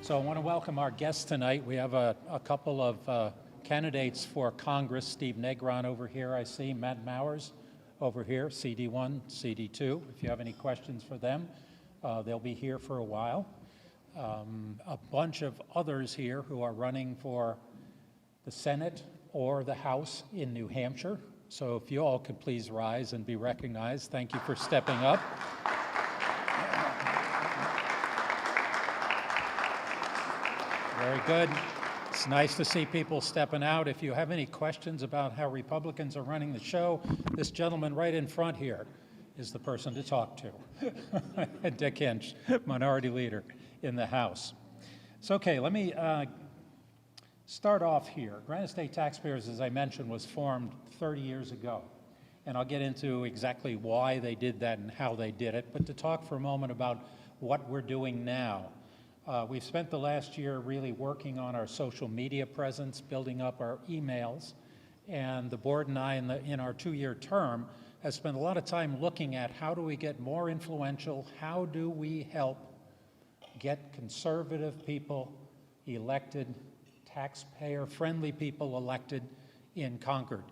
So I want to welcome our guests tonight. We have a couple of candidates for Congress. Steve Negron over here, I see. Matt Mowers over here, CD1, CD2. If you have any questions for them, they'll be here for a while. A bunch of others here who are running for the Senate or the House in New Hampshire. So if you all could please rise and be recognized. Thank you for stepping up. Very good. It's nice to see people stepping out. If you have any questions about how Republicans are running the show, this gentleman right in front here is the person to talk to. Dick Hinch, Minority Leader in the House. So, okay, let me start off here. Granite State Taxpayers, as I mentioned, was formed 30 years ago. And I'll get into exactly why they did that and how they did it. But to talk for a moment about what we're doing now. We've spent the last year really working on our social media presence, building up our emails, and the board and I in our 2-year term have spent a lot of time looking at how do we get more influential, how do we help get conservative people elected, taxpayer-friendly people elected in Concord.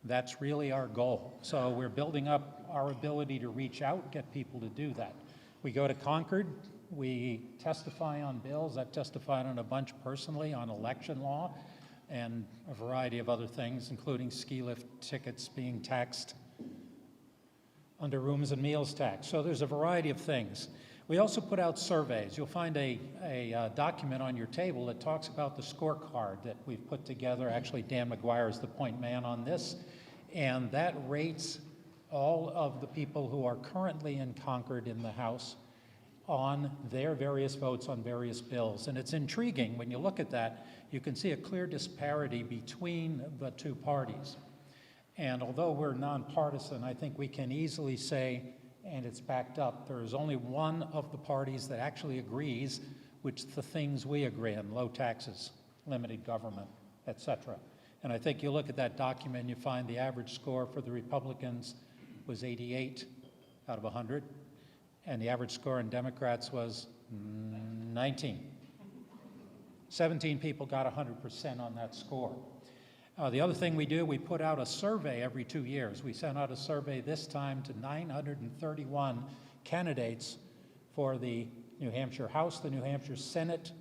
That's really our goal. So we're building up our ability to reach out, get people to do that. We go to Concord. We testify on bills. I've testified on a bunch personally on election law and a variety of other things, including ski lift tickets being taxed under rooms and meals tax. So there's a variety of things. We also put out surveys. You'll find a document on your table that talks about the scorecard that we've put together. Actually, Dan McGuire is the point man on this. And that rates all of the people who are currently in Concord in the House on their various votes on various bills. And it's intriguing when you look at that, you can see a clear disparity between the two parties. And although we're nonpartisan, I think we can easily say, and it's backed up, there is only one of the parties that actually agrees with the things we agree on: low taxes, limited government, etc. And I think you look at that document and you find the average score for the Republicans was 88 out of 100. And the average score in Democrats was 19. 17 people got 100% on that score. The other thing we do, we put out a survey every 2 years. We sent out a survey this time to 931 candidates for the New Hampshire House, the New Hampshire Senate,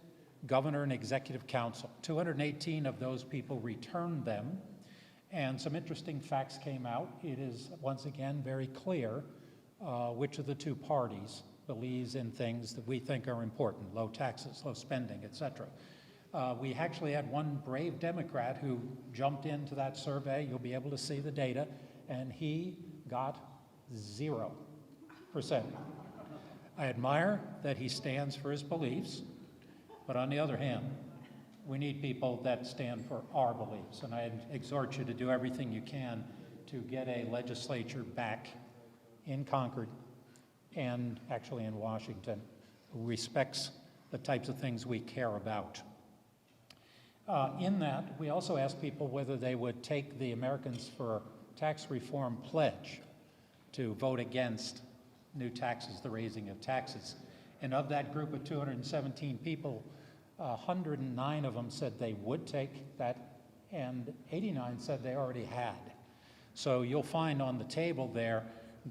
Governor, and Executive Council. 218 of those people returned them, and some interesting facts came out. It is, once again, very clear which of the two parties believes in things that we think are important: low taxes, low spending, etc. We actually had one brave Democrat who jumped into that survey. You'll be able to see the data, and he got 0%. I admire that he stands for his beliefs, but on the other hand, we need people that stand for our beliefs, and I exhort you to do everything you can to get a legislature back in Concord and actually in Washington who respects the types of things we care about. In that, we also asked people whether they would take the Americans for Tax Reform pledge to vote against new taxes, the raising of taxes. And of that group of 217 people, 109 of them said they would take that, and 89 said they already had. So you'll find on the table there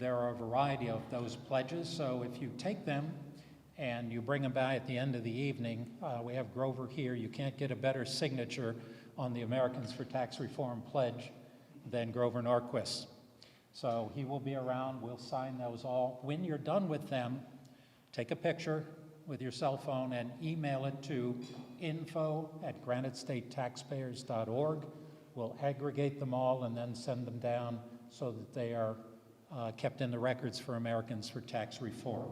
are a variety of those pledges. So if you take them and you bring them by at the end of the evening, we have Grover here. You can't get a better signature on the Americans for Tax Reform pledge than Grover Norquist. So he will be around. We'll sign those all. When you're done with them, take a picture with your cell phone and email it to info@granitestatetaxpayers.org. We'll aggregate them all and then send them down so that they are kept in the records for Americans for Tax Reform.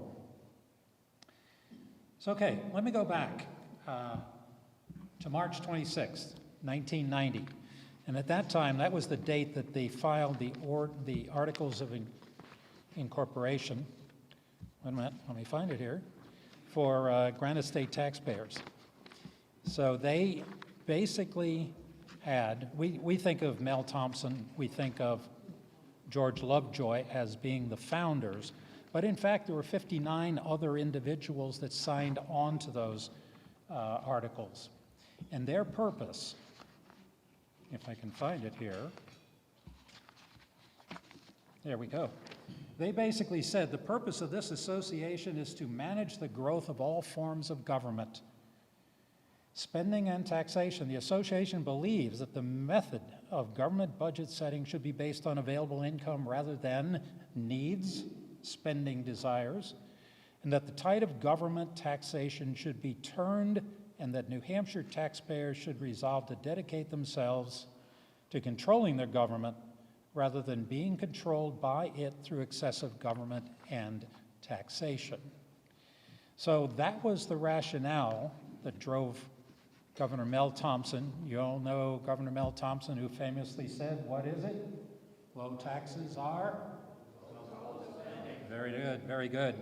So, okay, let me go back to March 26th, 1990. And at that time, that was the date that they filed the Articles of Incorporation. Wait a minute, let me find it here. For Granite State Taxpayers. So they basically had, we think of Mel Thomson, we think of George Lovejoy as being the founders, but in fact there were 59 other individuals that signed on to those articles. And their purpose, if I can find it here, there we go. They basically said the purpose of this association is to manage the growth of all forms of government, spending and taxation. The association believes that the method of government budget setting should be based on available income rather than needs, spending desires, and that the tide of government taxation should be turned, and that New Hampshire taxpayers should resolve to dedicate themselves to controlling their government rather than being controlled by it through excessive government and taxation. So that was the rationale that drove Governor Mel Thomson. You all know Governor Mel Thomson, who famously said, what is it? Low taxes are? Very good, very good.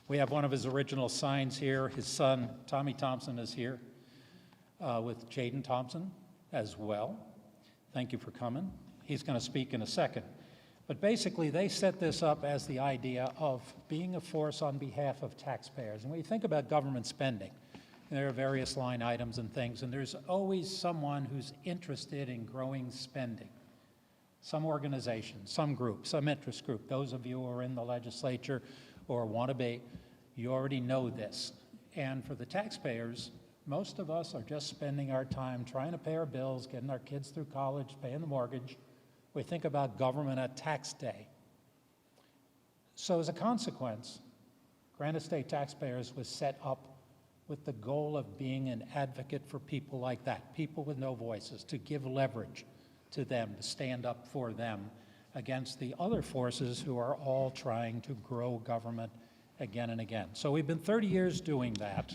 We have one of his original signs here. His son, Tommy Thomson, is here with Jaden Thomson as well. Thank you for coming. He's going to speak in a second. But basically, they set this up as the idea of being a force on behalf of taxpayers. And when you think about government spending, there are various line items and things, and there's always someone who's interested in growing spending. Some organization, some group, some interest group. Those of you who are in the legislature or want to be, you already know this. And for the taxpayers, most of us are just spending our time trying to pay our bills, getting our kids through college, paying the mortgage. We think about government at tax day. So as a consequence, Granite State Taxpayers was set up with the goal of being an advocate for people like that, people with no voices, to give leverage to them, to stand up for them against the other forces who are all trying to grow government again and again. So we've been 30 years doing that,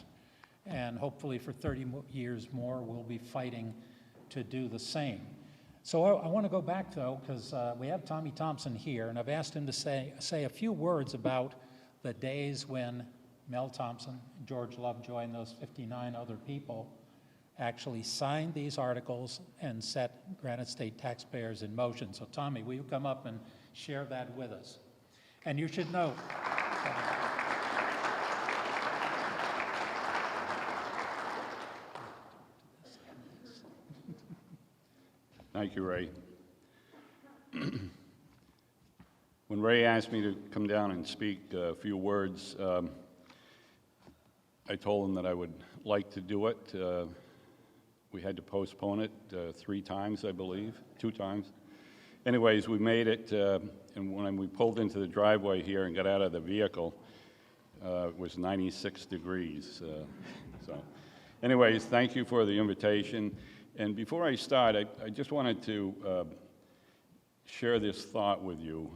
and hopefully for 30 years more we'll be fighting to do the same. So I want to go back, though, because we have Tommy Thomson here, and I've asked him to say a few words about the days when Mel Thomson, George Lovejoy, and those 59 other people actually signed these articles and set Granite State Taxpayers in motion. So Tommy, will you come up and share that with us? And you should know, Thank you, Ray. When Ray asked me to come down and speak a few words, I told him that I would like to do it. We had to postpone it 3 times, I believe, 2 times. Anyways, we made it, and when we pulled into the driveway here and got out of the vehicle, it was 96 degrees. So, anyways, thank you for the invitation. And before I start, I just wanted to share this thought with you.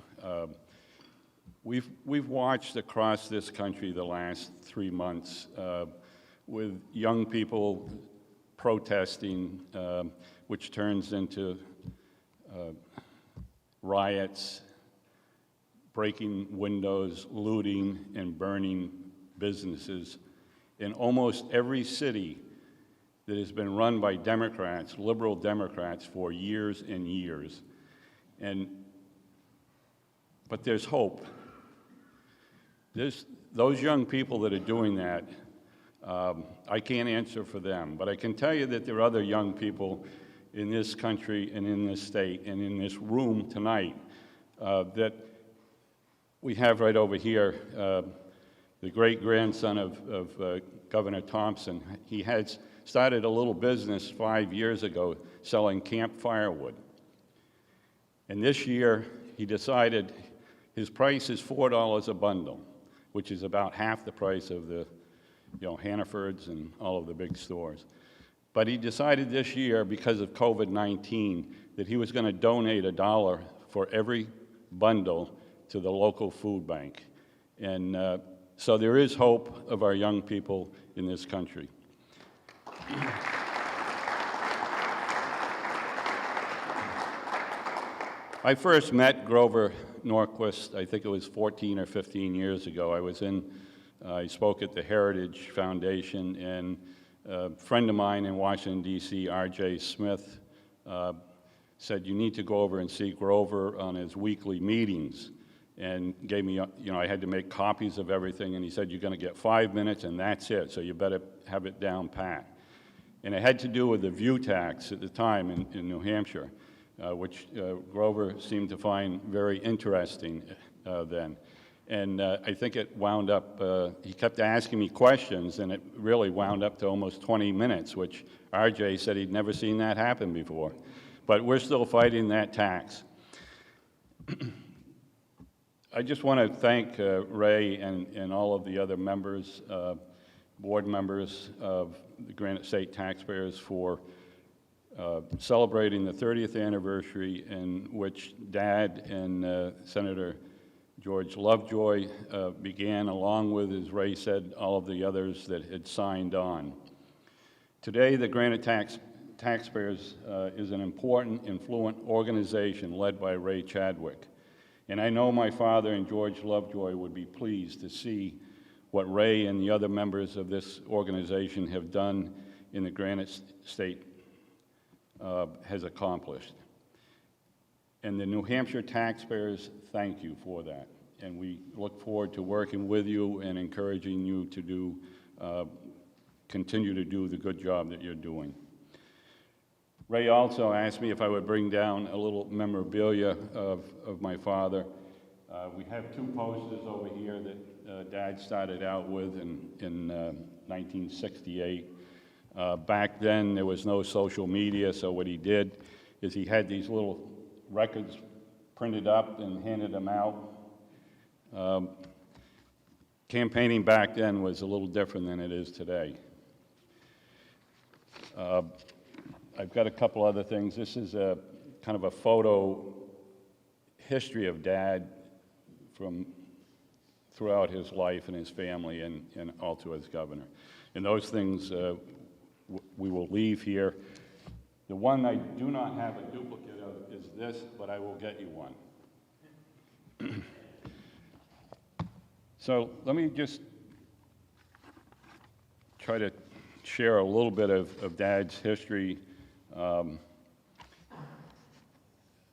We've watched across this country the last 3 months with young people protesting, which turns into riots, breaking windows, looting, and burning businesses in almost every city that has been run by Democrats, liberal Democrats, for years and years. But there's hope. Those young people that are doing that, I can't answer for them, but I can tell you that there are other young people in this country and in this state and in this room tonight that we have right over here, the great-grandson of Governor Thomson. He had started a little business 5 years ago selling camp firewood. And this year, he decided his price is $4 a bundle, which is about half the price of the Hannaford's and all of the big stores. But he decided this year, because of COVID-19, that he was going to donate $1 for every bundle to the local food bank. And so there is hope of our young people in this country. I first met Grover Norquist, I think it was 14 or 15 years ago. I spoke at the Heritage Foundation, and a friend of mine in Washington, D.C., R.J. Smith, said, you need to go over and see Grover on his weekly meetings. and gave me, I had to make copies of everything, and he said, you're going to get 5 minutes, and that's it, so you better have it down pat. And it had to do with the view tax at the time in New Hampshire, which Grover seemed to find very interesting then. And I think it wound up, he kept asking me questions, and it really wound up to almost 20 minutes, which RJ said he'd never seen that happen before. But we're still fighting that tax. I just want to thank Ray and all of the other members, board members of the Granite State Taxpayers for celebrating the 30th anniversary in which Dad and Senator George Lovejoy began, along with, as Ray said, all of the others that had signed on. Today, the Granite Taxpayers is an important, influent organization led by Ray Chadwick. And I know my father and George Lovejoy would be pleased to see what Ray and the other members of this organization have done in the Granite State has accomplished. And the New Hampshire taxpayers thank you for that. And we look forward to working with you and encouraging you to do, continue to do the good job that you're doing. Ray also asked me if I would bring down a little memorabilia of my father. We have 2 posters over here that Dad started out with in 1968. Back then, there was no social media, so what he did is he had these little records printed up and handed them out. Campaigning back then was a little different than it is today. I've got a couple other things. This is a kind of a photo history of Dad from throughout his life and his family and also as governor. And those things we will leave here. The one I do not have a duplicate of is this, but I will get you one. So let me just try to share a little bit of Dad's history.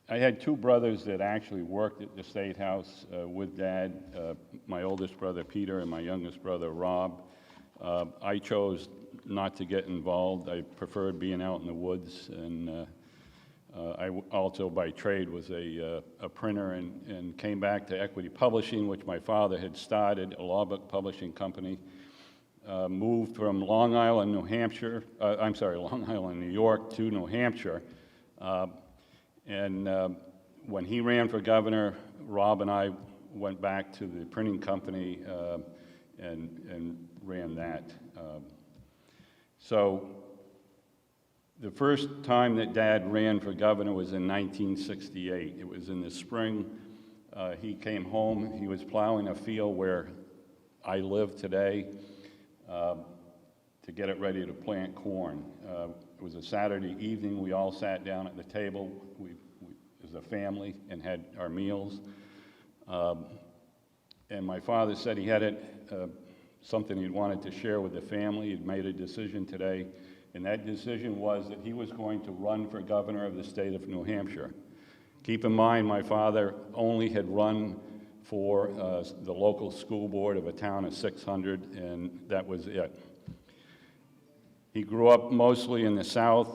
I had 2 brothers that actually worked at the State House with Dad, my oldest brother Peter and my youngest brother Rob. I chose not to get involved. I preferred being out in the woods, and I also by trade was a printer and came back to Equity Publishing, which my father had started, a law book publishing company. Moved from Long Island, New York to New Hampshire. When he ran for governor, Rob and I went back to the printing company and ran that. So the first time that Dad ran for governor was in 1968. It was in the spring. He came home. He was plowing a field where I live today. To get it ready to plant corn. It was a Saturday evening. We all sat down at the table as a family and had our meals. And my father said he had something he wanted to share with the family. He'd made a decision today, and that decision was that he was going to run for governor of the state of New Hampshire. Keep in mind, my father only had run for the local school board of a town of 600, and that was it. He grew up mostly in the South,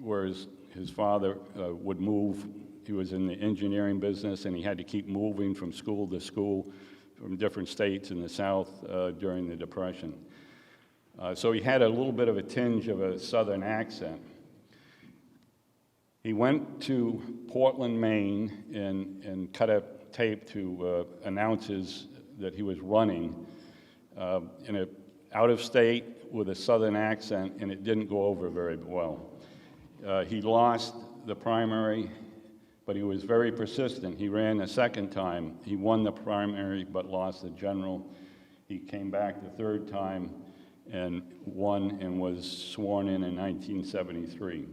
where his father would move. He was in the engineering business, and he had to keep moving from school to school from different states in the South during the Depression. So he had a little bit of a tinge of a Southern accent. He went to Portland, Maine, and cut a tape to announce that he was running out of state with a Southern accent, and it didn't go over very well. He lost the primary, but he was very persistent. He ran a second time. He won the primary, but lost the general. He came back the third time and won and was sworn in 1973.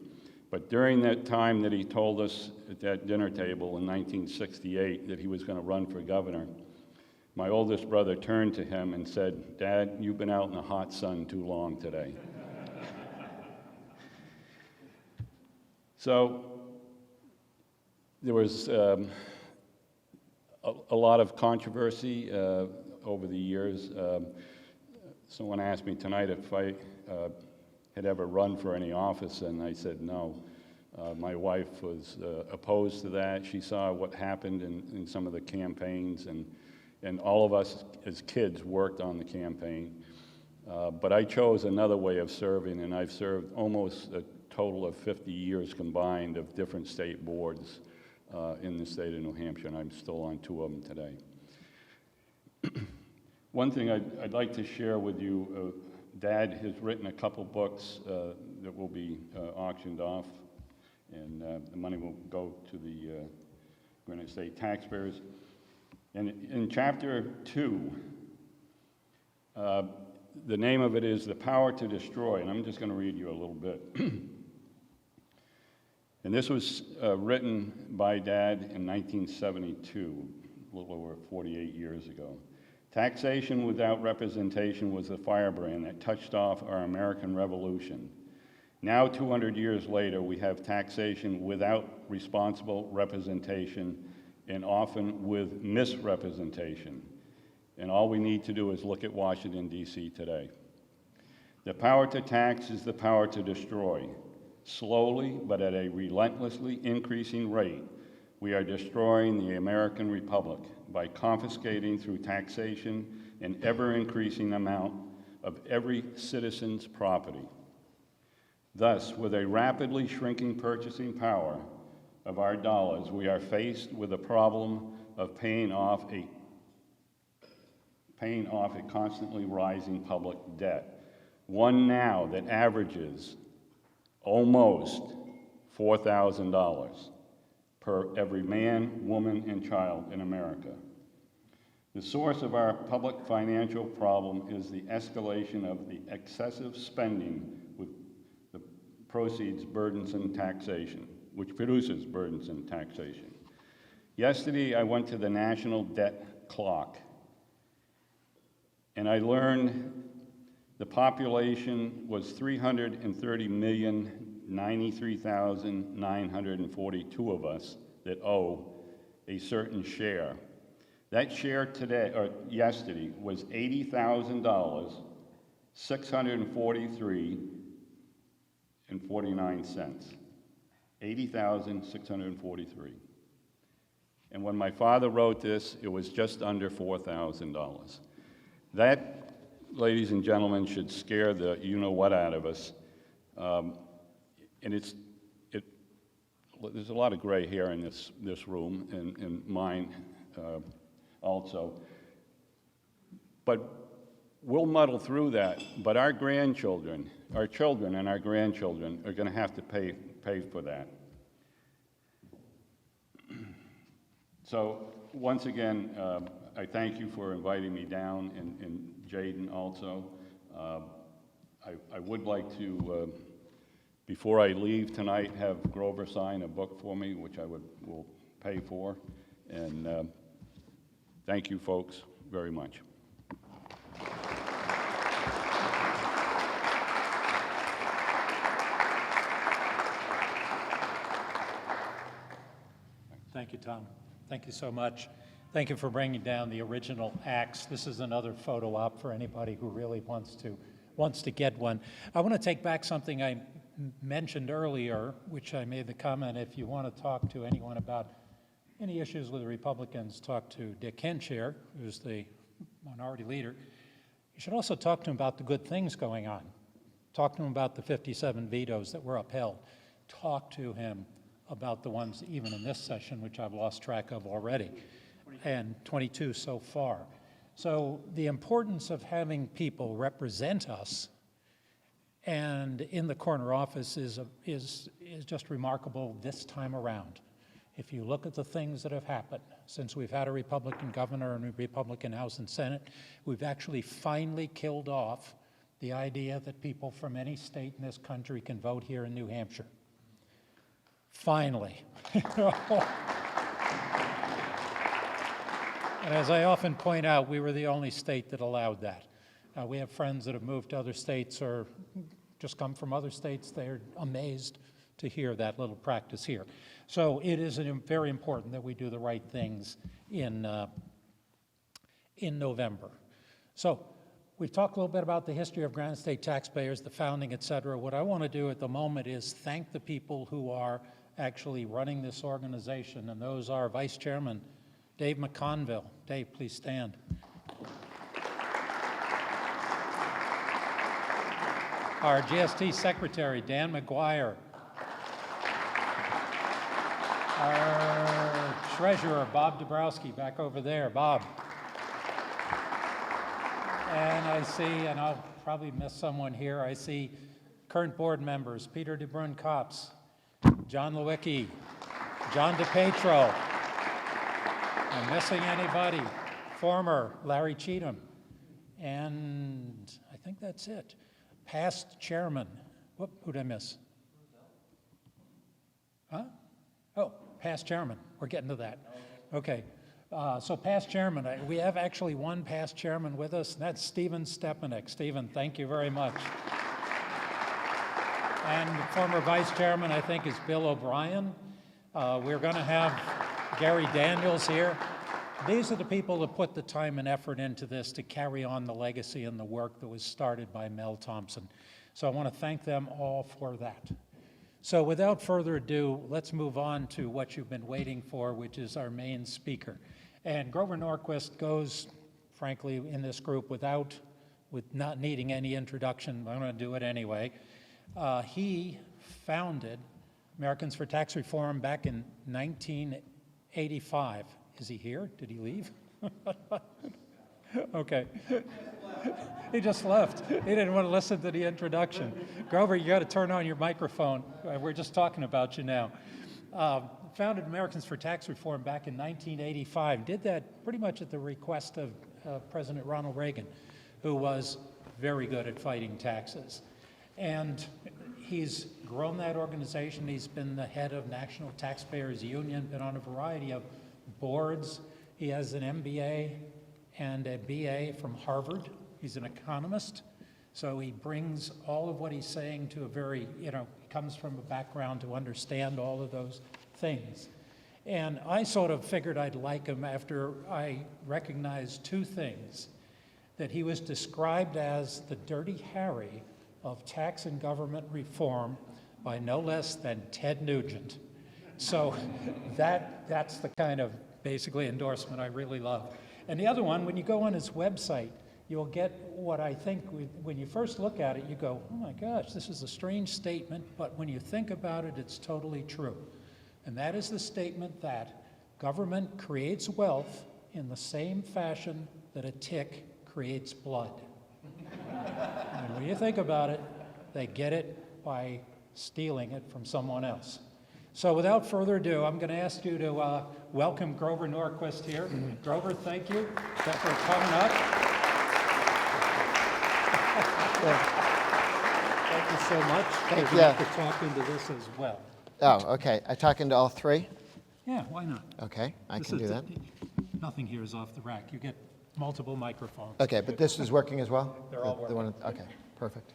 But during that time that he told us at that dinner table in 1968 that he was going to run for governor, my oldest brother turned to him and said, "Dad, you've been out in the hot sun too long today." So there was a lot of controversy over the years. Someone asked me tonight if I had ever run for any office, and I said no. My wife was opposed to that. She saw what happened in some of the campaigns, and all of us as kids worked on the campaign. But I chose another way of serving, and I've served almost a total of 50 years combined of different state boards in the state of New Hampshire, and I'm still on 2 of them today. One thing I'd like to share with you, Dad has written a couple books that will be auctioned off, and the money will go to the Granite State taxpayers. And in chapter 2, the name of it is The Power to Destroy, and I'm just going to read you a little bit. And this was written by Dad in 1972, a little over 48 years ago. Taxation without representation was the firebrand that touched off our American Revolution. Now, 200 years later, we have taxation without responsible representation and often with misrepresentation. And all we need to do is look at Washington, D.C. today. The power to tax is the power to destroy. Slowly, but at a relentlessly increasing rate, we are destroying the American Republic by confiscating through taxation an ever-increasing amount of every citizen's property. Thus, with a rapidly shrinking purchasing power of our dollars, we are faced with the problem of paying off a constantly rising public debt, one now that averages almost $4,000 per every man, woman, and child in America. The source of our public financial problem is the escalation of the excessive spending with the proceeds burdensome taxation, which produces burdensome taxation. Yesterday, I went to the national debt clock, and I learned the population was 330,093,942 of us that owe a certain share. That share today, or yesterday, was $80,643.49. $80,643. And when my father wrote this, it was just under $4,000. That, ladies and gentlemen, should scare the you-know-what out of us. And there's a lot of gray hair in this room, and mine also. But we'll muddle through that. But our grandchildren, our children and our grandchildren are going to have to pay for that. So once again, I thank you for inviting me down, and Jaden also. I would like to, before I leave tonight, have Grover sign a book for me, which I will pay for. And thank you, folks, very much. Thank you, Tom. Thank you so much. Thank you for bringing down the original axe. This is another photo op for anybody who really wants to get one. I want to take back something I mentioned earlier, which I made the comment, if you want to talk to anyone about any issues with the Republicans, talk to Dick Henshire, who's the minority leader. You should also talk to him about the good things going on. Talk to him about the 57 vetoes that were upheld. Talk to him about the ones even in this session, which I've lost track of already, and 22 so far. So the importance of having people represent us and in the corner office is just remarkable this time around. If you look at the things that have happened since we've had a Republican governor and a Republican House and Senate, we've actually finally killed off the idea that people from any state in this country can vote here in New Hampshire. Finally. And as I often point out, we were the only state that allowed that. We have friends that have moved to other states or just come from other states. They're amazed to hear that little practice here. So it is very important that we do the right things in November. So we've talked a little bit about the history of Granite State taxpayers, the founding, et cetera. What I want to do at the moment is thank the people who are actually running this organization, and those are Vice Chairman Dave McConville. Dave, please stand. Our GST Secretary, Dan McGuire. Our Treasurer, Bob Dabrowski, back over there. Bob. And I see, and I'll probably miss someone here, I see current board members, Peter DeBrun-Kops, John Lewicki, John DePetro. I'm missing anybody? Former Larry Cheatham. And I think that's it. Past chairman. Who'd I miss? Huh? Oh, past chairman. We're getting to that. Okay. So past chairman, we have actually one past chairman with us, and that's Stephen Stepanek. Stephen, thank you very much. And former vice chairman, I think, is Bill O'Brien. We're going to have Gary Daniels here. These are the people that put the time and effort into this to carry on the legacy and the work that was started by Mel Thomson. So I want to thank them all for that. So without further ado, let's move on to what you've been waiting for, which is our main speaker. And Grover Norquist goes, frankly, in this group with not needing any introduction. I'm going to do it anyway. He founded Americans for Tax Reform back in 1985. Is he here? Did he leave? Okay. He just left. He didn't want to listen to the introduction. Grover, you got to turn on your microphone. We're just talking about you now. Founded Americans for Tax Reform back in 1985. Did that pretty much at the request of President Ronald Reagan, who was very good at fighting taxes. And he's grown that organization. He's been the head of National Taxpayers Union, been on a variety of boards. He has an MBA and a BA from Harvard. He's an economist, so he brings all of what he's saying to a very, he comes from a background to understand all of those things. And I sort of figured I'd like him after I recognized two things: that he was described as the Dirty Harry of tax and government reform by no less than Ted Nugent. So that's the kind of basically endorsement I really love. And the other one, when you go on his website, you'll get what I think, when you first look at it, you go, oh my gosh, this is a strange statement, but when you think about it, it's totally true. And that is the statement that government creates wealth in the same fashion that a tick creates blood. And when you think about it, they get it by stealing it from someone else. So without further ado, I'm going to ask you to welcome Grover Norquist here. Grover, thank you for coming up. Thank you so much. Thank you for talking to this as well. Oh, okay. I talk into all three? Yeah, why not? Okay, I can do that. Nothing here is off the rack. You get multiple microphones. Okay, but this is working as well? They're all working. Okay, perfect.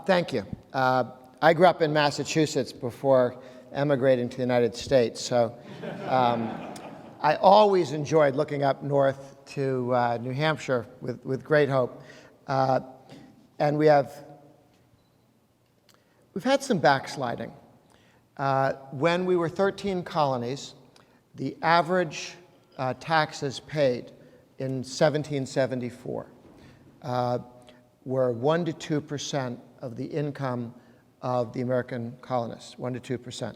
Thank you. I grew up in Massachusetts before emigrating to the United States, so I always enjoyed looking up north to New Hampshire with great hope. And we've had some backsliding. When we were 13 colonies, the average taxes paid in 1774 were 1 to 2% of the income of the American colonists, 1 to 2%.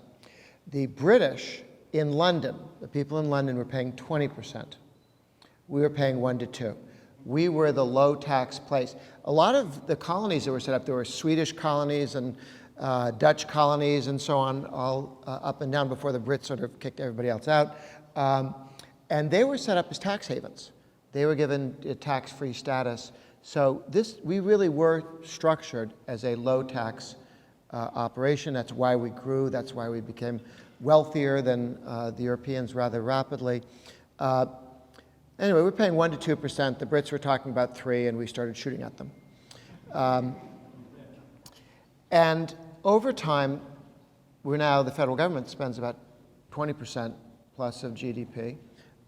The British in London, the people in London were paying 20%. We were paying 1 to 2. We were the low tax place. A lot of the colonies that were set up, there were Swedish colonies and Dutch colonies and so on, all up and down before the Brits sort of kicked everybody else out. And they were set up as tax havens. They were given a tax-free status. So we really were structured as a low tax operation. That's why we grew. That's why we became wealthier than the Europeans rather rapidly. Anyway, we're paying 1 to 2%. The Brits were talking about 3%, and we started shooting at them. And over time, the federal government spends about 20% plus of GDP,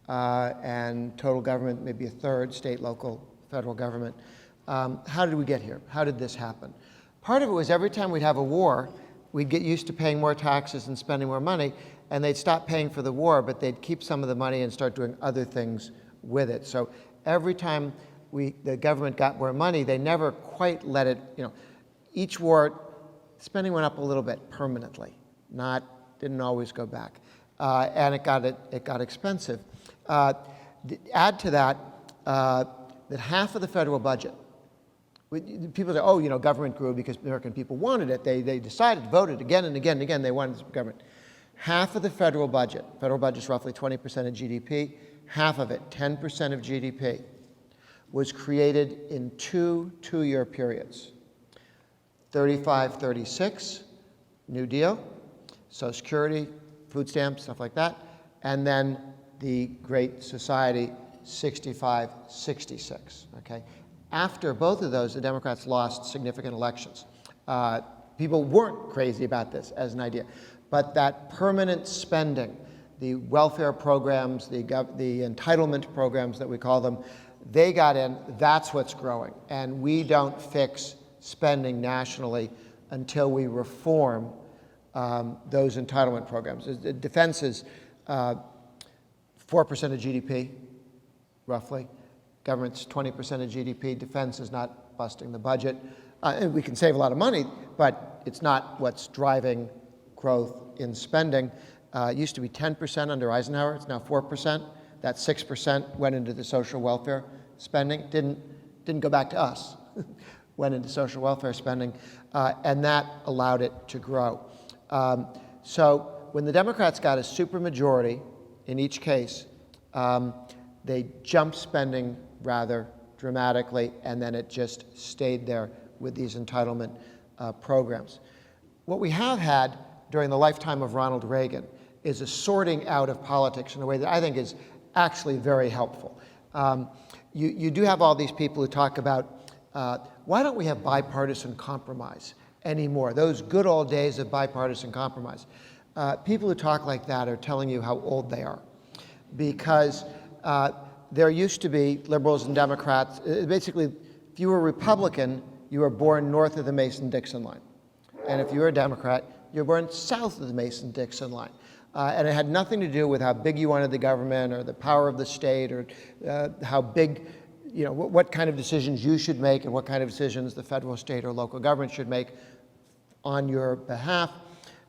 and total government maybe a third, state, local, federal government. How did we get here? How did this happen? Part of it was every time we'd have a war, we'd get used to paying more taxes and spending more money, and they'd stop paying for the war, but they'd keep some of the money and start doing other things with it. So every time the government got more money, they never quite let it, each war, spending went up a little bit permanently, didn't always go back. And it got expensive. Add to that, that half of the federal budget, people say, oh, government grew because American people wanted it. They decided, voted again and again and again, they wanted government. Half of the federal budget's roughly 20% of GDP, half of it, 10% of GDP, was created in two-year periods. 35, 36, New Deal, Social Security, food stamps, stuff like that, and then the Great Society, 65, 66, okay? After both of those, the Democrats lost significant elections. People weren't crazy about this as an idea, but that permanent spending, the welfare programs, the entitlement programs that we call them, they got in, that's what's growing. And we don't fix spending nationally until we reform those entitlement programs. Defense is 4% of GDP, roughly. Government's 20% of GDP. Defense is not busting the budget. And we can save a lot of money, but it's not what's driving growth in spending. It used to be 10% under Eisenhower. It's now 4%. That 6% went into the social welfare spending. Didn't go back to us. Went into social welfare spending, and that allowed it to grow. So when the Democrats got a supermajority in each case, they jumped spending rather dramatically, and then it just stayed there with these entitlement programs. What we have had during the lifetime of Ronald Reagan is a sorting out of politics in a way that I think is actually very helpful. You do have all these people who talk about, why don't we have bipartisan compromise anymore? Those good old days of bipartisan compromise. People who talk like that are telling you how old they are. Because there used to be liberals and Democrats. Basically, if you were a Republican, you were born north of the Mason-Dixon line. And if you were a Democrat, you were born south of the Mason-Dixon line. And it had nothing to do with how big you wanted the government or the power of the state or how big, what kind of decisions you should make and what kind of decisions the federal, state, or local government should make on your behalf.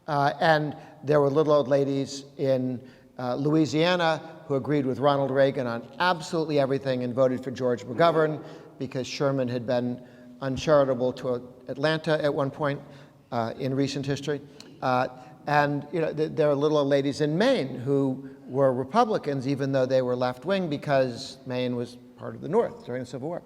And there were little old ladies in Louisiana who agreed with Ronald Reagan on absolutely everything and voted for George McGovern because Sherman had been uncharitable to Atlanta at one point in recent history. And there are little old ladies in Maine who were Republicans even though they were left-wing because Maine was part of the North during the Civil War.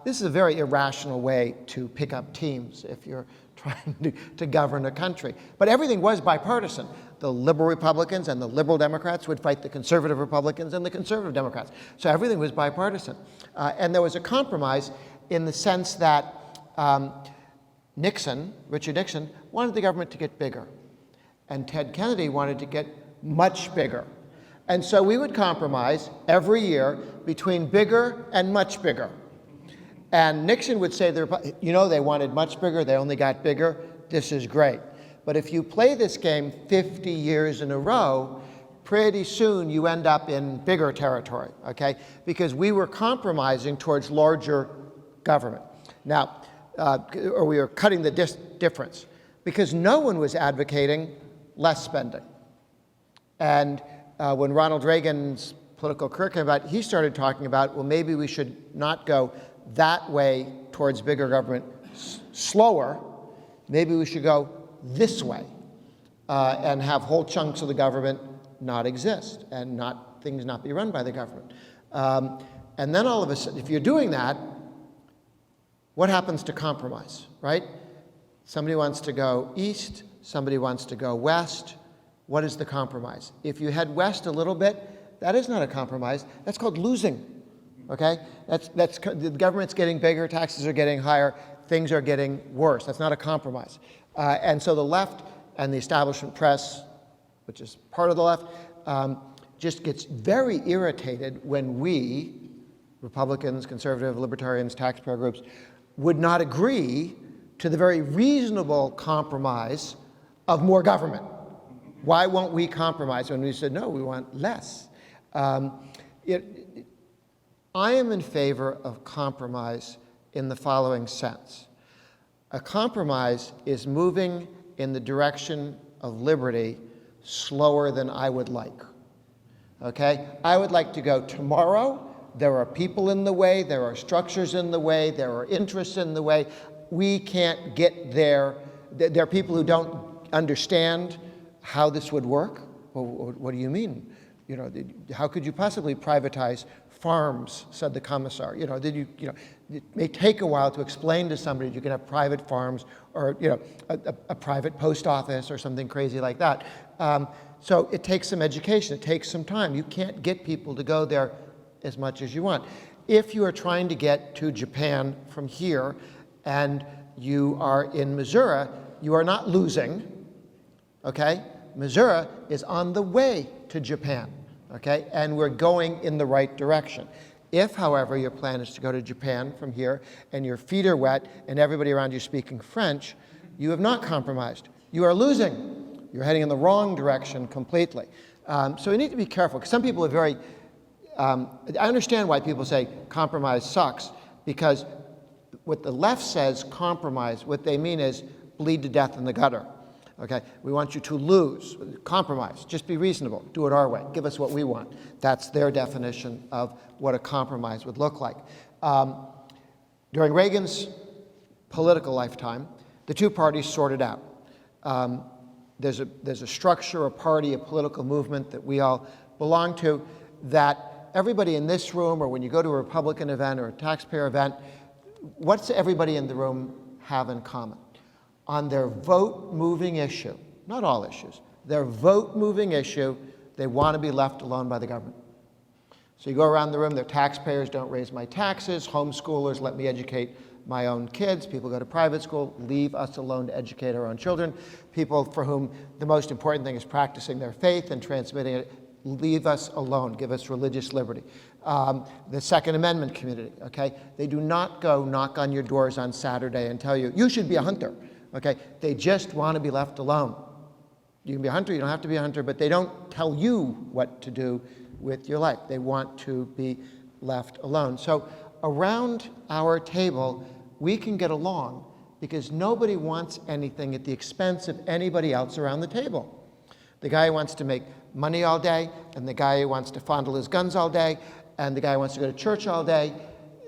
This is a very irrational way to pick up teams if you're trying to govern a country. But everything was bipartisan. The liberal Republicans and the liberal Democrats would fight the conservative Republicans and the conservative Democrats. So everything was bipartisan. And there was a compromise in the sense that Richard Nixon, wanted the government to get bigger. And Ted Kennedy wanted to get much bigger. And so we would compromise every year between bigger and much bigger. And Nixon would say, they wanted much bigger, they only got bigger, this is great. But if you play this game 50 years in a row, pretty soon you end up in bigger territory, okay? Because we were compromising towards larger government. Now, or we were cutting the difference, because no one was advocating less spending. And when Ronald Reagan's political career came about, he started talking about, well, maybe we should not go that way towards bigger government slower. Maybe we should go this way and have whole chunks of the government not exist and things not be run by the government. And then all of a sudden, if you're doing that, what happens to compromise, right? Somebody wants to go east, somebody wants to go west. What is the compromise? If you head west a little bit, that is not a compromise. That's called losing, okay? The government's getting bigger, taxes are getting higher, things are getting worse. That's not a compromise. And so the left and the establishment press, which is part of the left, just gets very irritated when we, Republicans, conservative, libertarians, taxpayer groups, would not agree to the very reasonable compromise of more government. Why won't we compromise when we said, no, we want less? I am in favor of compromise in the following sense. A compromise is moving in the direction of liberty slower than I would like. Okay? I would like to go tomorrow. There are people in the way, there are structures in the way, there are interests in the way. We can't get there. There are people who don't understand how this would work. Well, what do you mean? You know, how could you possibly privatize farms, said the commissar. It may take a while to explain to somebody you can have private farms or, a private post office or something crazy like that. So it takes some education, it takes some time. You can't get people to go there as much as you want. If you are trying to get to Japan from here and you are in Missouri, you are not losing, okay? Missouri is on the way to Japan, okay? And we're going in the right direction. If, however, your plan is to go to Japan from here and your feet are wet and everybody around you speaking French, you have not compromised. You are losing. You're heading in the wrong direction completely. So we need to be careful, because some people are very, I understand why people say compromise sucks, because what the left says compromise, what they mean is bleed to death in the gutter. Okay, we want you to lose. Compromise, just be reasonable, do it our way, give us what we want. That's their definition of what a compromise would look like. During Reagan's political lifetime, the two parties sorted out. There's a structure, a party, a political movement that we all belong to, that everybody in this room, or when you go to a Republican event or a taxpayer event, what's everybody in the room have in common? On their vote-moving issue, not all issues, their vote-moving issue, they want to be left alone by the government. So you go around the room, their taxpayers don't raise my taxes, homeschoolers let me educate my own kids, people go to private school, leave us alone to educate our own children, people for whom the most important thing is practicing their faith and transmitting it, leave us alone, give us religious liberty. The Second Amendment community, okay? They do not go knock on your doors on Saturday and tell you, you should be a hunter. Okay, they just want to be left alone. You can be a hunter, you don't have to be a hunter, but they don't tell you what to do with your life. They want to be left alone. So around our table, we can get along because nobody wants anything at the expense of anybody else around the table. The guy who wants to make money all day, and the guy who wants to fondle his guns all day, and the guy who wants to go to church all day,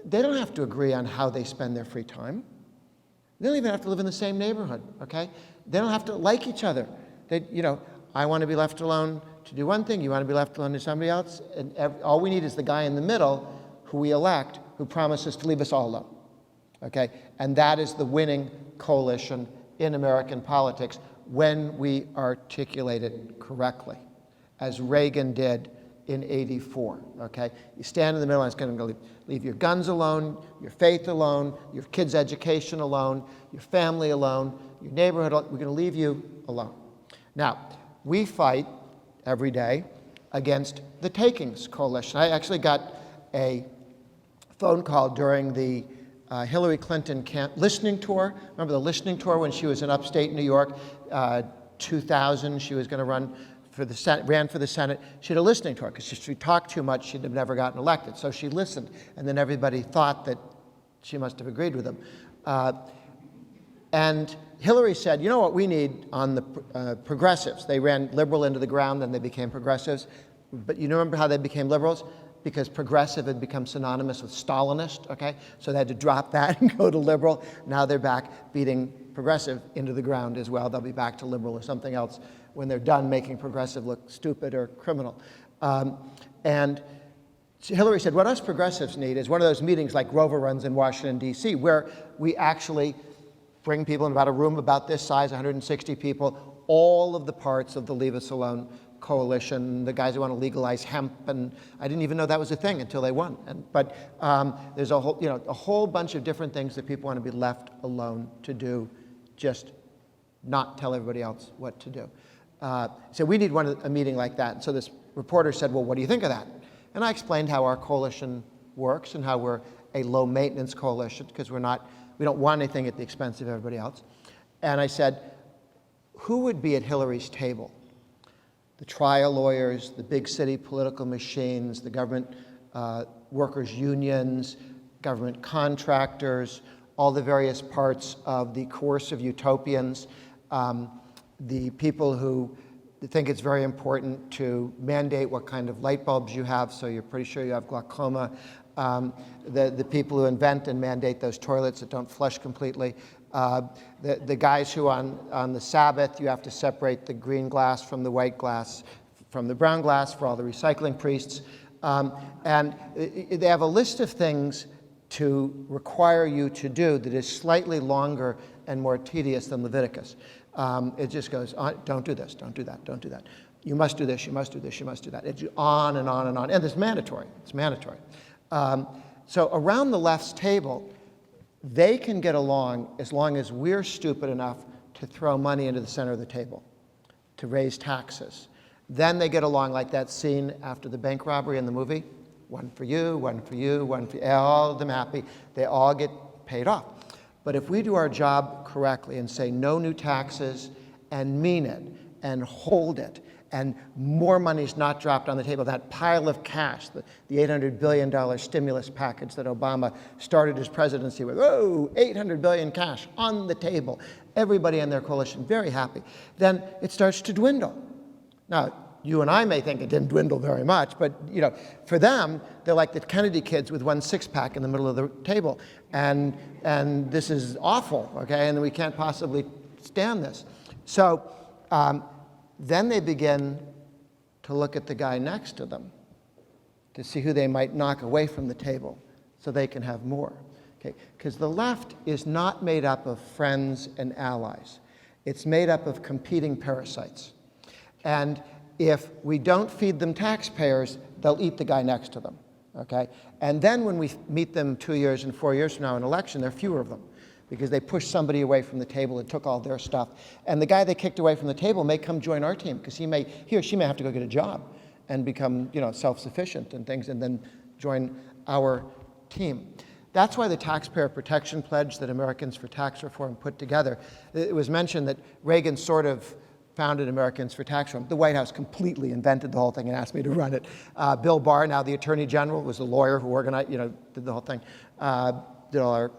they don't have to agree on how they spend their free time. They don't even have to live in the same neighborhood, okay? They don't have to like each other. I want to be left alone to do one thing, you want to be left alone to do somebody else, and all we need is the guy in the middle who we elect who promises to leave us all alone, okay? And that is the winning coalition in American politics when we articulate it correctly, as Reagan did in '84, okay? You stand in the middle and it's going to leave your guns alone, your faith alone, your kids' education alone, your family alone, your neighborhood alone. We're going to leave you alone. Now, we fight every day against the Takings Coalition. I actually got a phone call during the Hillary Clinton listening tour. Remember the listening tour when she was in upstate New York, 2000, she was going to run for the Senate, ran for the Senate. She had a listening tour because she talked too much, she'd have never gotten elected. So she listened, and then everybody thought that she must have agreed with them. And Hillary said, you know what we need on the progressives? They ran liberal into the ground, then they became progressives. But you remember how they became liberals? Because progressive had become synonymous with Stalinist, okay? So they had to drop that and go to liberal. Now they're back beating progressive into the ground as well. They'll be back to liberal or something else when they're done making progressive look stupid or criminal. And Hillary said, what us progressives need is one of those meetings like Grover runs in Washington, D.C., where we actually bring people in about a room about this size, 160 people, all of the parts of the Leave Us Alone coalition, the guys who want to legalize hemp, and I didn't even know that was a thing until they won. But there's a whole bunch of different things that people want to be left alone to do just not tell everybody else what to do. So we need a meeting like that. And so this reporter said, well, what do you think of that? And I explained how our coalition works and how we're a low-maintenance coalition because we don't want anything at the expense of everybody else. And I said, who would be at Hillary's table? The trial lawyers, the big city political machines, the government workers' unions, government contractors, all the various parts of the coercive utopians, the people who think it's very important to mandate what kind of light bulbs you have, so you're pretty sure you have glaucoma, the people who invent and mandate those toilets that don't flush completely, the guys who on the Sabbath you have to separate the green glass from the white glass, from the brown glass for all the recycling priests. And they have a list of things to require you to do that is slightly longer and more tedious than Leviticus. It just goes on, don't do this, don't do that, don't do that. You must do this, you must do this, you must do that. It's on and on and on. And it's mandatory. It's mandatory. So around the left's table, they can get along as long as we're stupid enough to throw money into the center of the table, to raise taxes. Then they get along like that scene after the bank robbery in the movie. One for you, one for you, one for you, all of them happy. They all get paid off. But if we do our job correctly and say no new taxes and mean it and hold it and more money is not dropped on the table, that pile of cash, the $800 billion stimulus package that Obama started his presidency with, oh, $800 billion cash on the table, everybody in their coalition very happy, then it starts to dwindle. Now, you and I may think it didn't dwindle very much, but for them, they're like the Kennedy kids with one six-pack in the middle of the table, and this is awful, okay, and we can't possibly stand this. So then they begin to look at the guy next to them to see who they might knock away from the table so they can have more, okay? Because the left is not made up of friends and allies. It's made up of competing parasites. And if we don't feed them taxpayers, they'll eat the guy next to them, okay? And then when we meet them 2 years and 4 years from now in election, there are fewer of them because they pushed somebody away from the table and took all their stuff. And the guy they kicked away from the table may come join our team because he or she may have to go get a job and become self-sufficient and things and then join our team. That's why the Taxpayer Protection Pledge that Americans for Tax Reform put together, it was mentioned that Reagan sort of founded Americans for Tax Reform. The White House completely invented the whole thing and asked me to run it. Bill Barr, now the Attorney General, was a lawyer who organized, did the whole thing, did all our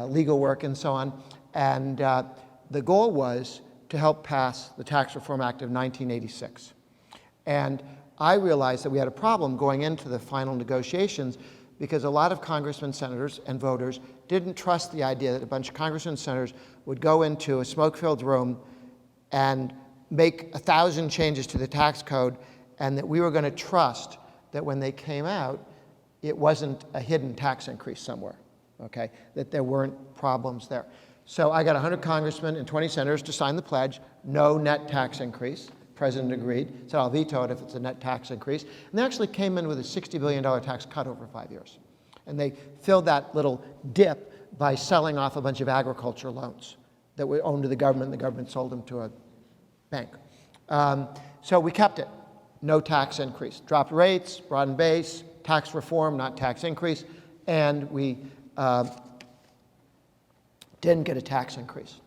legal work and so on. And the goal was to help pass the Tax Reform Act of 1986. And I realized that we had a problem going into the final negotiations because a lot of congressmen, senators, and voters didn't trust the idea that a bunch of congressmen and senators would go into a smoke-filled room and make 1,000 changes to the tax code, and that we were going to trust that when they came out, it wasn't a hidden tax increase somewhere, okay? That there weren't problems there. So I got 100 congressmen and 20 senators to sign the pledge, no net tax increase. The president agreed, said I'll veto it if it's a net tax increase. And they actually came in with a $60 billion tax cut over 5 years. And they filled that little dip by selling off a bunch of agriculture loans that were owned to the government, and the government sold them to a bank. So we kept it. No tax increase. Dropped rates, broadened base, tax reform, not tax increase, and we didn't get a tax increase.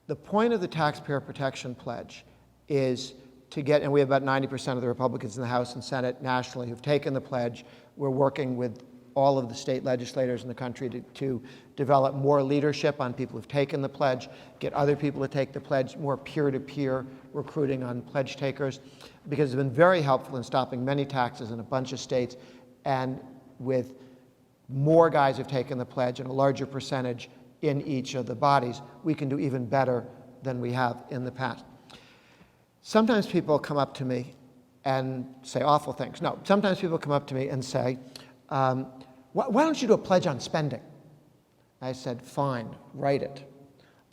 The point of the Taxpayer Protection Pledge is to get, and we have about 90% of the Republicans in the House and Senate nationally who've taken the pledge. We're working with all of the state legislators in the country to develop more leadership on people who've taken the pledge, get other people to take the pledge, more peer-to-peer recruiting on pledge takers, because it's been very helpful in stopping many taxes in a bunch of states, and with more guys who've taken the pledge and a larger percentage in each of the bodies, we can do even better than we have in the past. Sometimes people come up to me and say awful things. No, sometimes people come up to me and say, why don't you do a pledge on spending? I said, fine, write it.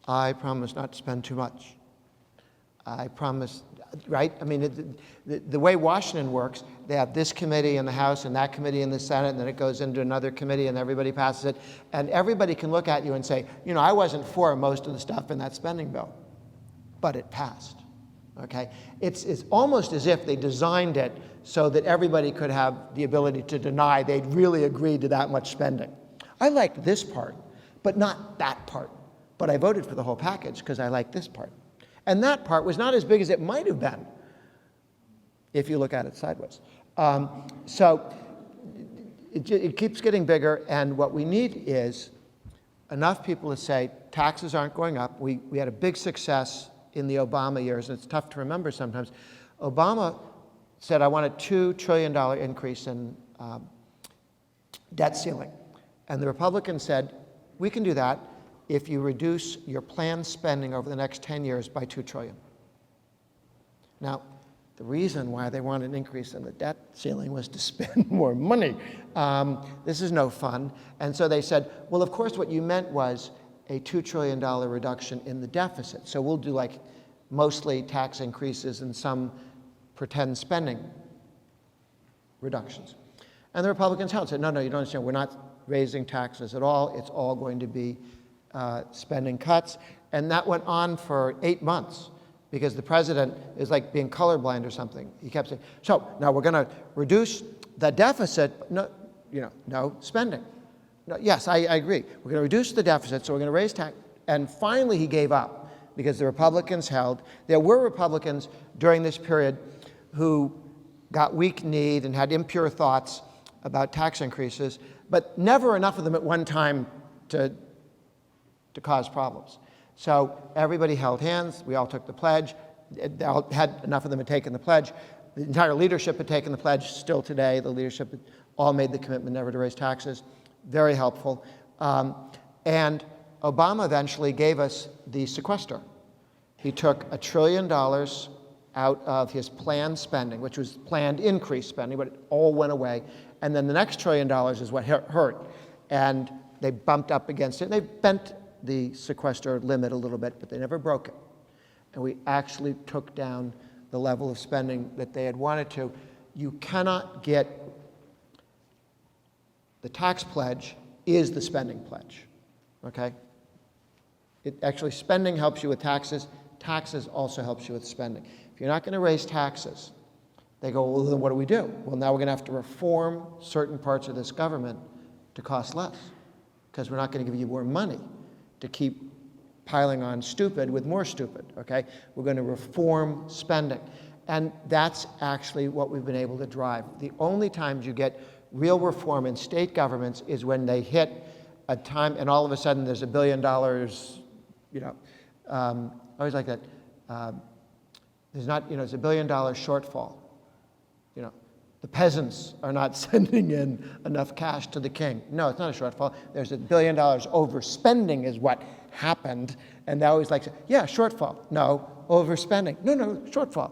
I promise not to spend too much. I promise, right? I mean, the way Washington works, they have this committee in the House and that committee in the Senate, and then it goes into another committee and everybody passes it. And everybody can look at you and say, I wasn't for most of the stuff in that spending bill. but it passed. Okay? It's almost as if they designed it so that everybody could have the ability to deny they'd really agreed to that much spending. I liked this part, but not that part. But I voted for the whole package because I liked this part. And that part was not as big as it might have been if you look at it sideways. So it keeps getting bigger, and what we need is enough people to say taxes aren't going up. We had a big success in the Obama years, and it's tough to remember sometimes. Obama said, I want a $2 trillion increase in debt ceiling. And the Republicans said, we can do that if you reduce your planned spending over the next 10 years by $2 trillion. Now, the reason why they wanted an increase in the debt ceiling was to spend more money. This is no fun. And so they said, well, of course, what you meant was a $2 trillion reduction in the deficit. So we'll do like mostly tax increases and some pretend spending reductions. And the Republicans held, said, no, you don't understand. We're not raising taxes at all. It's all going to be spending cuts. And that went on for 8 months because the president is like being colorblind or something. He kept saying, so now we're going to reduce the deficit, but no spending. No, yes, I agree. We're going to reduce the deficit, so we're going to raise tax. And finally he gave up because the Republicans held. There were Republicans during this period who got weak-kneed and had impure thoughts about tax increases, but never enough of them at one time to cause problems. So everybody held hands. We all took the pledge. Enough of them had taken the pledge. The entire leadership had taken the pledge. Still today, the leadership all made the commitment never to raise taxes. Very helpful. And Obama eventually gave us the sequester. He took $1 trillion out of his planned spending, which was planned increased spending, but it all went away. And then the next $1 trillion is what hurt. And they bumped up against it. They bent the sequester limit a little bit, but they never broke it. And we actually took down the level of spending that they had wanted to. You cannot get the tax pledge is the spending pledge, okay? Actually, spending helps you with taxes. Taxes also helps you with spending. If you're not going to raise taxes, they go, well, then what do we do? Well, now we're going to have to reform certain parts of this government to cost less because we're not going to give you more money to keep piling on stupid with more stupid, okay? We're going to reform spending. And that's actually what we've been able to drive. The only times you get real reform in state governments is when they hit a time and all of a sudden there's $1 billion, always like that. There's not, it's $1 billion shortfall. The peasants are not sending in enough cash to the king. No, it's not a shortfall. There's $1 billion overspending is what happened. And they always like, yeah, shortfall. No, overspending. No, shortfall.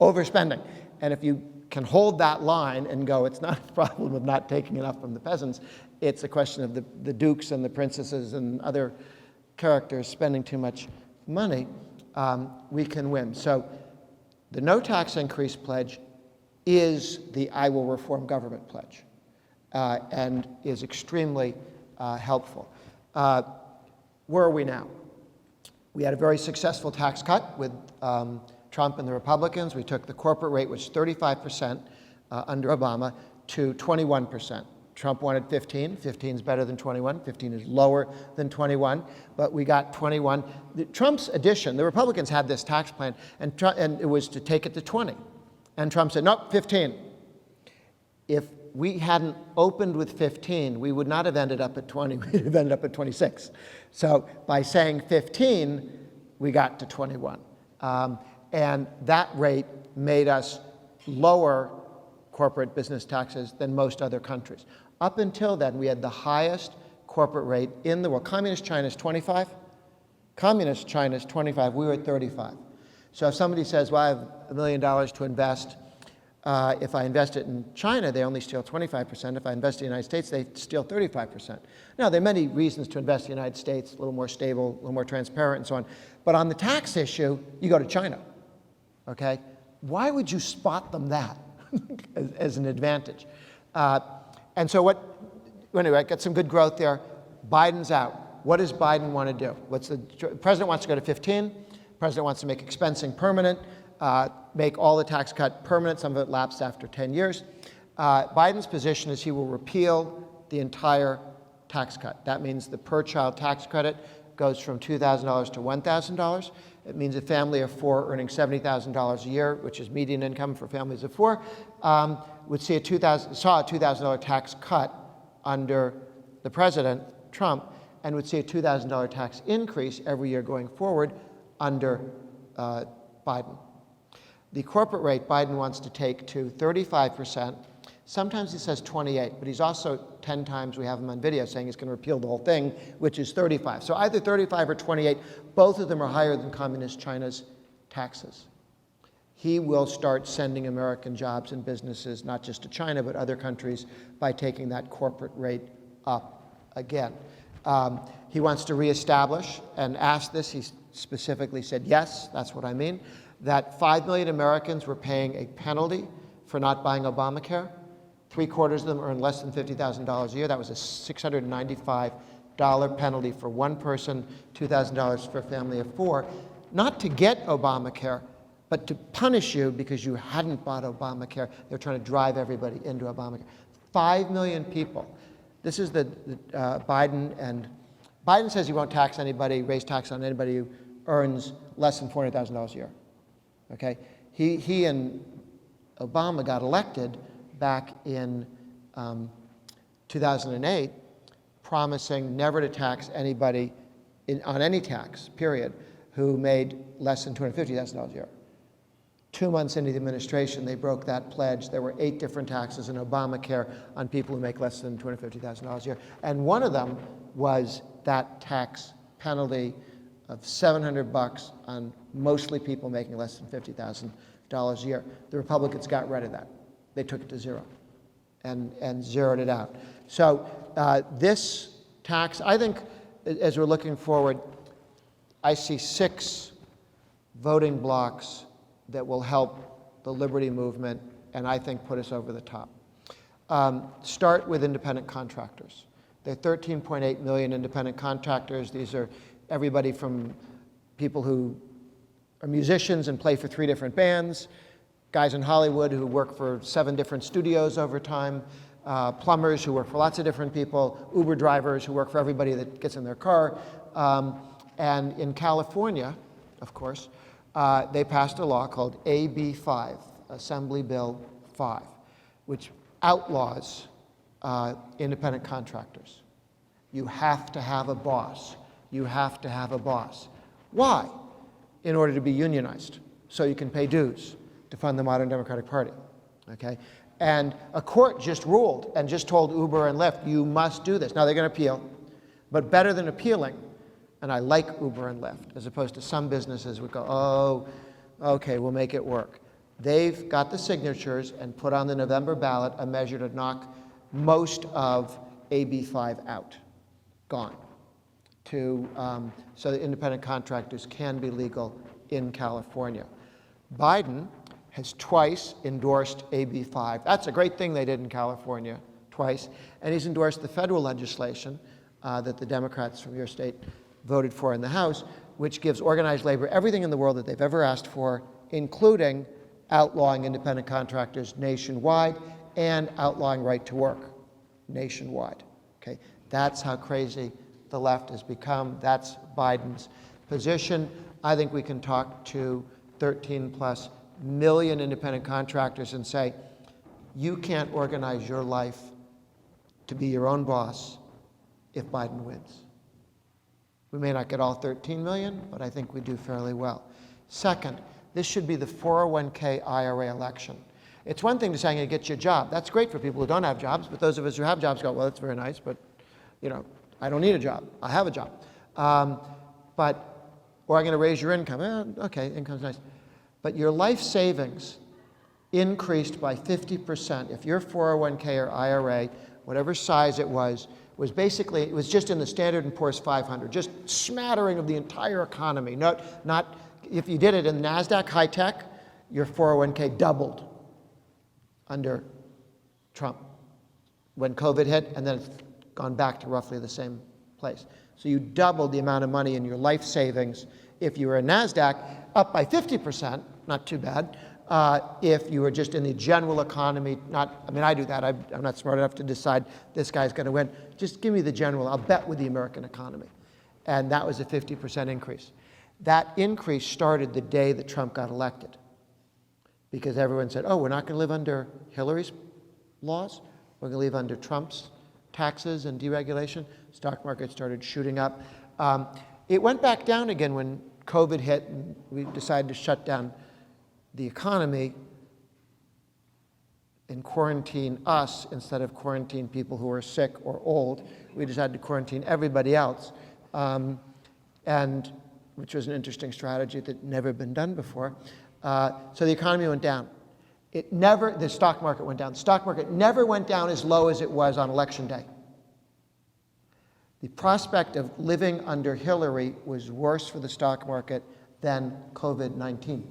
Overspending. And if you can hold that line and go, it's not a problem of not taking enough from the peasants. It's a question of the dukes and the princesses and other characters spending too much money. We can win. So the no tax increase pledge is the I will reform government pledge and is extremely helpful. Where are we now? We had a very successful tax cut with Trump and the Republicans. We took the corporate rate, which was 35% under Obama, to 21%. Trump wanted 15. 15 is better than 21. 15 is lower than 21, but we got 21. Trump's addition, the Republicans had this tax plan, and it was to take it to 20. And Trump said, nope, 15. If we hadn't opened with 15, we would not have ended up at 20. We'd have ended up at 26. So by saying 15, we got to 21. And that rate made us lower corporate business taxes than most other countries. Up until then, we had the highest corporate rate in the world. Communist China is 25. Communist China is 25. We were at 35. So if somebody says, well, I have $1 million to invest, if I invest it in China, they only steal 25%. If I invest in the United States, they steal 35%. Now, there are many reasons to invest in the United States, a little more stable, a little more transparent, and so on. But on the tax issue, you go to China, okay? Why would you spot them that as an advantage? And so anyway, I got some good growth there. Biden's out. What does Biden want to do? The president wants to go to 15. The president wants to make expensing permanent, make all the tax cut permanent. Some of it lapsed after 10 years. Biden's position is he will repeal the entire tax cut. That means the per-child tax credit goes from $2,000 to $1,000. It means a family of four earning $70,000 a year, which is median income for families of four, would see saw a $2,000 tax cut under the president, Trump, and would see a $2,000 tax increase every year going forward under Biden. The corporate rate Biden wants to take to 35%. Sometimes he says 28, but he's also 10 times, we have him on video, saying he's going to repeal the whole thing, which is 35. So either 35 or 28, both of them are higher than communist China's taxes. He will start sending American jobs and businesses, not just to China, but other countries, by taking that corporate rate up again. He wants to reestablish, and asked this, he specifically said, yes, that's what I mean, that 5 million Americans were paying a penalty for not buying Obamacare. 3/4 of them earn less than $50,000 a year. That was a $695 penalty for one person, $2,000 for a family of four, not to get Obamacare, but to punish you because you hadn't bought Obamacare. They're trying to drive everybody into Obamacare. 5 million people. This is the Biden, and Biden says he won't tax anybody, raise tax on anybody who earns less than $400,000 a year. Okay? He and Obama got elected back in 2008, promising never to tax anybody on any tax, period, who made less than $250,000 a year. 2 months into the administration, they broke that pledge. There were 8 different taxes in Obamacare on people who make less than $250,000 a year. And one of them was that tax penalty of $700 on mostly people making less than $50,000 a year. The Republicans got rid of that. They took it to zero and zeroed it out. So this tax, I think, as we're looking forward, I see 6 voting blocks that will help the liberty movement and I think put us over the top. Start with independent contractors. There are 13.8 million independent contractors. These are everybody from people who are musicians and play for 3 different bands, guys in Hollywood who work for 7 different studios over time, plumbers who work for lots of different people, Uber drivers who work for everybody that gets in their car. And in California, of course, they passed a law called AB 5, Assembly Bill 5, which outlaws independent contractors. You have to have a boss. You have to have a boss. Why? In order to be unionized, so you can pay dues to fund the modern Democratic Party, okay? And a court just ruled and just told Uber and Lyft, you must do this. Now they're going to appeal, but better than appealing, and I like Uber and Lyft, as opposed to some businesses would go, oh, okay, we'll make it work. They've got the signatures and put on the November ballot a measure to knock most of AB 5 out, gone, so that independent contractors can be legal in California. Biden has twice endorsed AB 5. That's a great thing they did in California, twice. And he's endorsed the federal legislation that the Democrats from your state voted for in the House, which gives organized labor everything in the world that they've ever asked for, including outlawing independent contractors nationwide and outlawing right to work nationwide. Okay? That's how crazy the left has become. That's Biden's position. I think we can talk to 13+ million independent contractors and say, you can't organize your life to be your own boss if Biden wins. We may not get all 13 million, but I think we do fairly well. Second, this should be the 401k IRA election. It's one thing to say, I'm going to get you a job. That's great for people who don't have jobs, but those of us who have jobs go, well, that's very nice, but I don't need a job. I have a job. Or I'm going to raise your income. Okay, income's nice. But your life savings increased by 50% if your 401k or IRA, whatever size it was basically, it was just in the Standard & Poor's 500, just smattering of the entire economy. Not if you did it in NASDAQ high tech, your 401k doubled under Trump when COVID hit, and then it's gone back to roughly the same place. So you doubled the amount of money in your life savings If you were in NASDAQ, up by 50%, not too bad. If you were just in the general economy, I do that. I'm not smart enough to decide this guy's going to win. Just give me the general. I'll bet with the American economy. And that was a 50% increase. That increase started the day that Trump got elected. Because everyone said, oh, we're not going to live under Hillary's laws. We're going to live under Trump's taxes and deregulation. Stock market started shooting up. It went back down again when COVID hit and we decided to shut down the economy and quarantine us instead of quarantine people who are sick or old. We decided to quarantine everybody else, and which was an interesting strategy that had never been done before. So the economy went down. The stock market went down. The stock market never went down as low as it was on election day. The prospect of living under Hillary was worse for the stock market than COVID-19.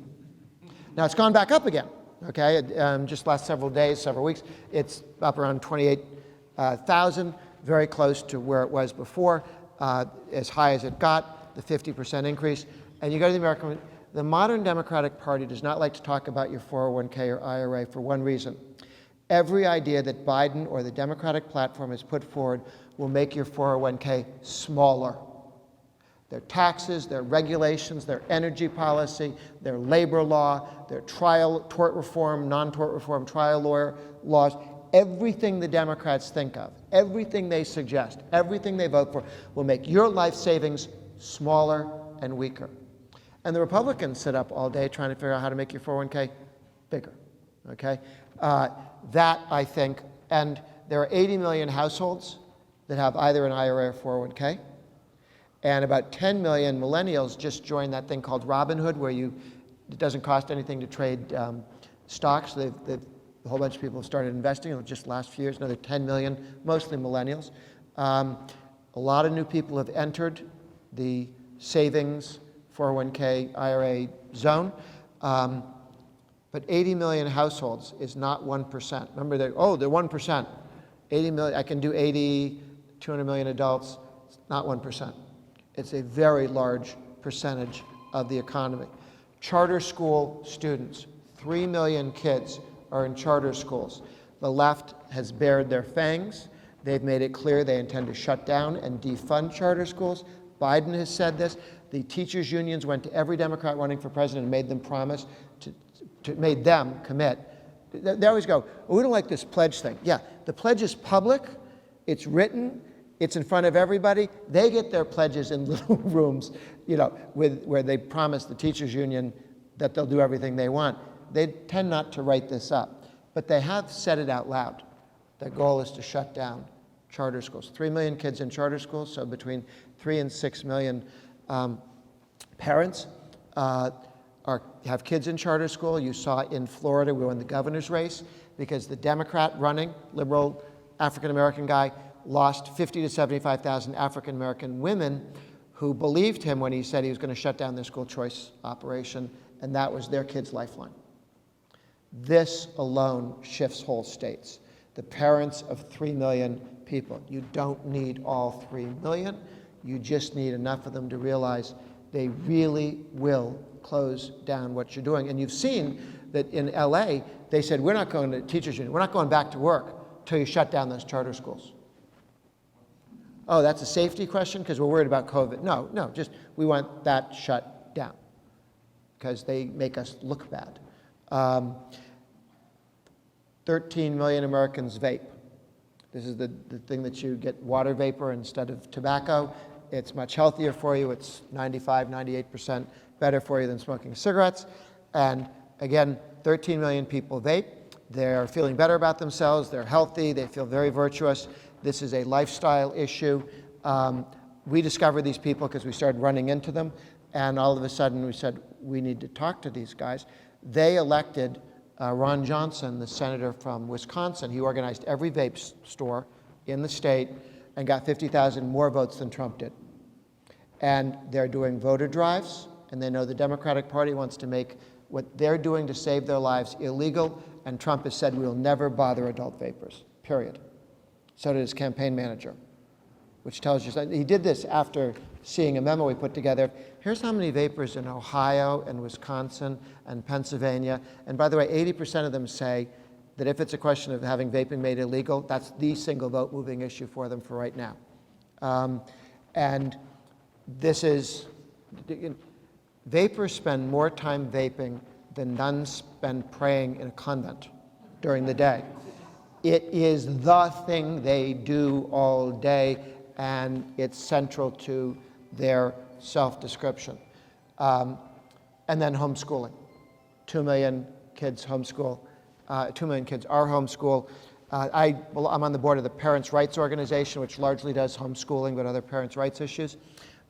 Now, it's gone back up again, okay? Just last several days, several weeks, it's up around 28,000, very close to where it was before, as high as it got, the 50% increase. And you go to the modern Democratic Party does not like to talk about your 401k or IRA for one reason. Every idea that Biden or the Democratic platform has put forward will make your 401k smaller. Their taxes, their regulations, their energy policy, their labor law, their tort reform, non-tort reform, trial lawyer laws, everything the Democrats think of, everything they suggest, everything they vote for will make your life savings smaller and weaker. And the Republicans sit up all day trying to figure out how to make your 401k bigger, okay? That, I think, and there are 80 million households that have either an IRA or 401k. And about 10 million millennials just joined that thing called Robinhood, where it doesn't cost anything to trade stocks. A whole bunch of people have started investing in just last few years, another 10 million, mostly millennials. A lot of new people have entered the savings 401k IRA zone. But 80 million households is not 1%. Remember, they're 1%. 80 million, I can do 80, 200 million adults, it's not 1%. It's a very large percentage of the economy. Charter school students, 3 million kids are in charter schools. The left has bared their fangs. They've made it clear they intend to shut down and defund charter schools. Biden has said this. The teachers' unions went to every Democrat running for president and made them promise made them commit. They always go, we don't like this pledge thing. Yeah, the pledge is public. It's written. It's in front of everybody. They get their pledges in little rooms, where they promise the teachers union that they'll do everything they want. They tend not to write this up, but they have said it out loud. Their goal is to shut down charter schools. 3 million kids in charter schools, so between 3 and 6 million parents have kids in charter school. You saw in Florida, we won the governor's race because the Democrat running, liberal African-American guy, lost 50 to 75,000 African-American women who believed him when he said he was going to shut down their school choice operation, and that was their kids' lifeline. This alone shifts whole states. The parents of 3 million people. You don't need all 3 million. You just need enough of them to realize they really will close down what you're doing. And you've seen that in LA, they said, we're not going to teachers union, we're not going back to work until you shut down those charter schools. Oh, that's a safety question because we're worried about COVID. No, just we want that shut down because they make us look bad. 13 million Americans vape. This is the thing that you get water vapor instead of tobacco. It's much healthier for you. It's 95, 98% better for you than smoking cigarettes. And again, 13 million people vape. They're feeling better about themselves. They're healthy. They feel very virtuous. This is a lifestyle issue. We discovered these people because we started running into them. And all of a sudden we said, we need to talk to these guys. They elected Ron Johnson, the senator from Wisconsin. He organized every vape store in the state and got 50,000 more votes than Trump did. And they're doing voter drives, and they know the Democratic Party wants to make what they're doing to save their lives illegal, and Trump has said we will never bother adult vapers, period. So did his campaign manager. which tells you, he did this after seeing a memo we put together. Here's how many vapors in Ohio and Wisconsin and Pennsylvania. And by the way, 80% of them say that if it's a question of having vaping made illegal, that's the single vote moving issue for them for right now. And this is, vapors spend more time vaping than nuns spend praying in a convent during the day. It is the thing they do all day, and it's central to their self-description. And then homeschooling. 2 million kids homeschool. 2 million kids are homeschooled. I'm on the board of the Parents' Rights Organization, which largely does homeschooling, but other parents' rights issues.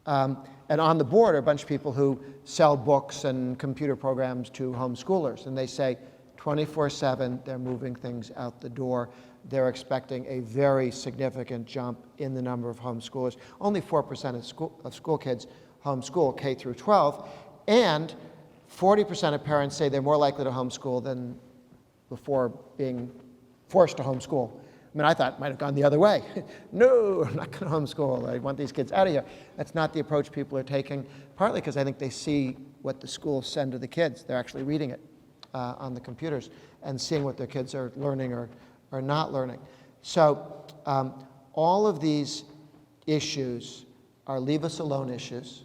And on the board are a bunch of people who sell books and computer programs to homeschoolers. And they say 24/7, they're moving things out the door. They're expecting a very significant jump in the number of homeschoolers. Only 4% of school kids homeschool K through 12. And 40% of parents say they're more likely to homeschool than before being forced to homeschool. I mean, I thought it might have gone the other way. No, I'm not going to homeschool. I want these kids out of here. That's not the approach people are taking, partly because I think they see what the schools send to the kids. They're actually reading it on the computers and seeing what their kids are learning or not learning. So all of these issues are leave us alone issues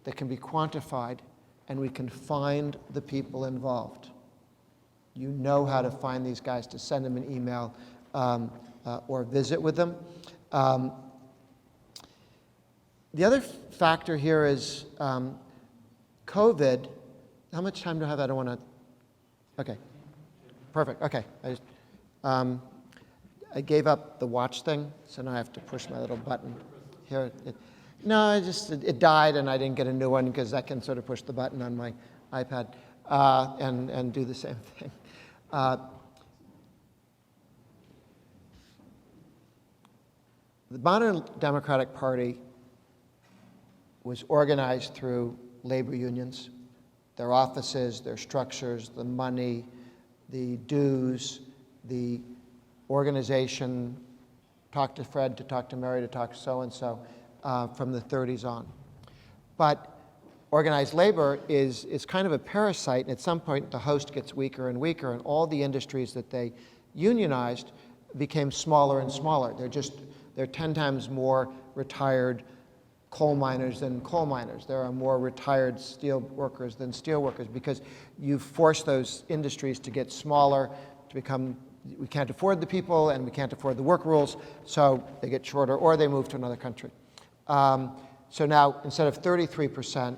that can be quantified, and we can find the people involved. You know how to find these guys, to send them an email or visit with them. The other factor here is COVID. How much time do I have? I don't want to. Okay, perfect. Okay, I gave up the watch thing, so now I have to push my little button here. No, it died, and I didn't get a new one because I can sort of push the button on my iPad and do the same thing. The modern Democratic Party was organized through labor unions, their offices, their structures, the money, the dues, the organization, talk to Fred, to talk to Mary, to talk to so-and-so, from the 30s on. But organized labor is kind of a parasite, and at some point the host gets weaker and weaker, and all the industries that they unionized became smaller and smaller. There are 10 times more retired coal miners than coal miners. There are more retired steel workers than steel workers, because you force those industries to get smaller, to become, we can't afford the people and we can't afford the work rules, so they get shorter or they move to another country. So now, instead of 33%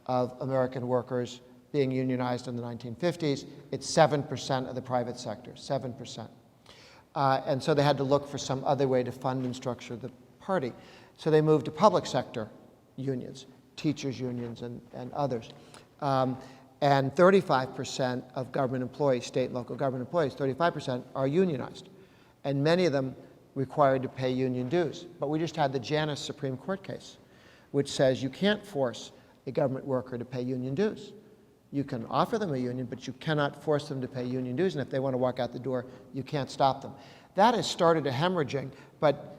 of American workers being unionized in the 1950s, it's 7% of the private sector, 7%. And so they had to look for some other way to fund and structure the party. So they moved to public sector unions, teachers' unions and others. And 35% of government employees, state and local government employees, 35% are unionized. And many of them required to pay union dues. But we just had the Janus Supreme Court case, which says you can't force a government worker to pay union dues. You can offer them a union, but you cannot force them to pay union dues, and if they want to walk out the door, you can't stop them. That has started a hemorrhaging, but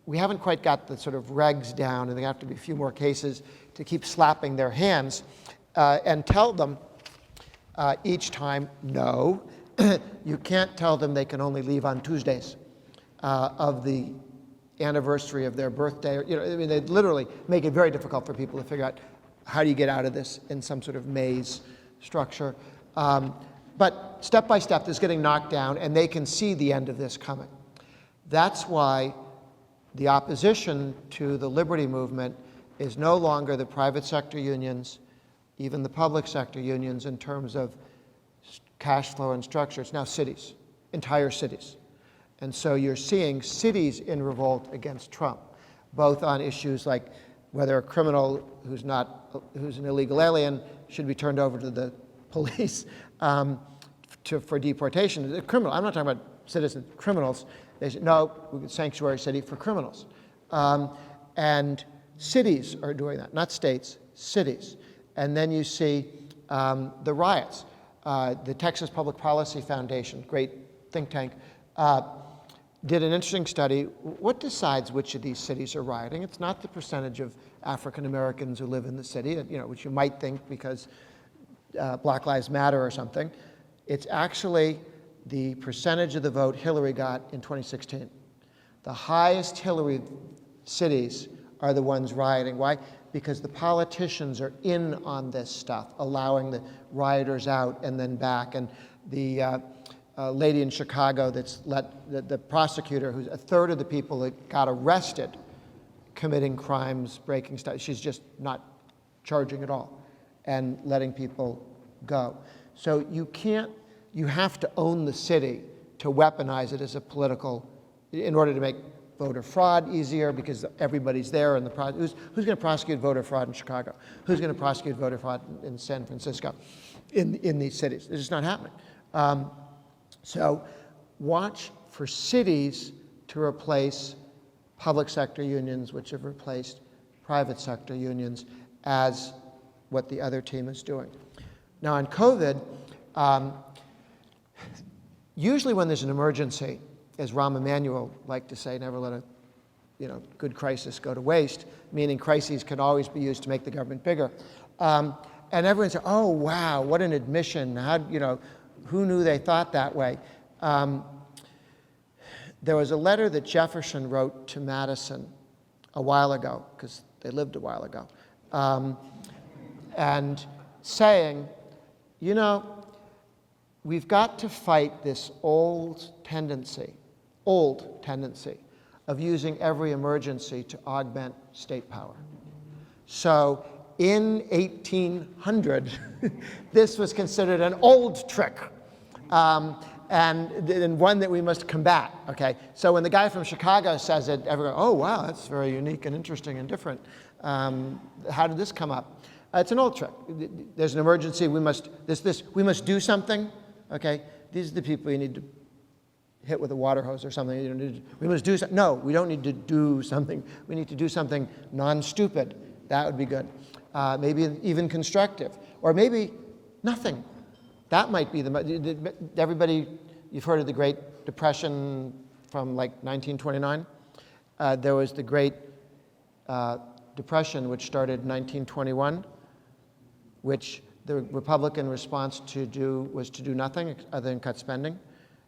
we haven't quite got the sort of regs down, and there have to be a few more cases to keep slapping their hands and tell them each time, no, you can't tell them they can only leave on Tuesdays of the anniversary of their birthday. I mean, they literally make it very difficult for people to figure out how do you get out of this in some sort of maze structure. But step by step, this is getting knocked down, and they can see the end of this coming. That's why the opposition to the liberty movement is no longer the private sector unions, even the public sector unions in terms of cash flow and structure. It's now cities, entire cities. And so you're seeing cities in revolt against Trump, both on issues like whether a criminal who's an illegal alien should be turned over to the police for deportation. A criminal, I'm not talking about citizens, criminals. They say, no, we're a sanctuary city for criminals. And cities are doing that, not states, cities. And then you see the riots. The Texas Public Policy Foundation, great think tank, did an interesting study. What decides which of these cities are rioting? It's not the percentage of African Americans who live in the city, which you might think because Black Lives Matter or something. It's actually the percentage of the vote Hillary got in 2016. The highest Hillary cities are the ones rioting. Why? Because the politicians are in on this stuff, allowing the rioters out and then back. And the lady in Chicago that's the prosecutor, who's a third of the people that got arrested committing crimes, breaking stuff, she's just not charging at all and letting people go. So you have to own the city to weaponize it as a political, in order to make voter fraud easier, because everybody's there. And who's going to prosecute voter fraud in Chicago? Who's going to prosecute voter fraud in San Francisco, in these cities? It's just not happening. So watch for cities to replace public sector unions, which have replaced private sector unions, as what the other team is doing. Now, on COVID, usually when there's an emergency, as Rahm Emanuel liked to say, never let a good crisis go to waste, meaning crises can always be used to make the government bigger. And everyone said, oh, wow, what an admission. Who knew they thought that way? There was a letter that Jefferson wrote to Madison a while ago, because they lived a while ago, and saying, we've got to fight this old tendency of using every emergency to augment state power. So in 1800, this was considered an old trick, and one that we must combat, okay? So when the guy from Chicago says it, everyone goes, oh, wow, that's very unique and interesting and different. How did this come up? It's an old trick. There's an emergency, we must do something, okay? These are the people you need to hit with a water hose or something. We must do something. No, we don't need to do something. We need to do something non-stupid. That would be good. Maybe even constructive. Or maybe nothing. That might be everybody, you've heard of the Great Depression from like 1929? There was the Great Depression, which started in 1921, which the Republican response was to do nothing other than cut spending.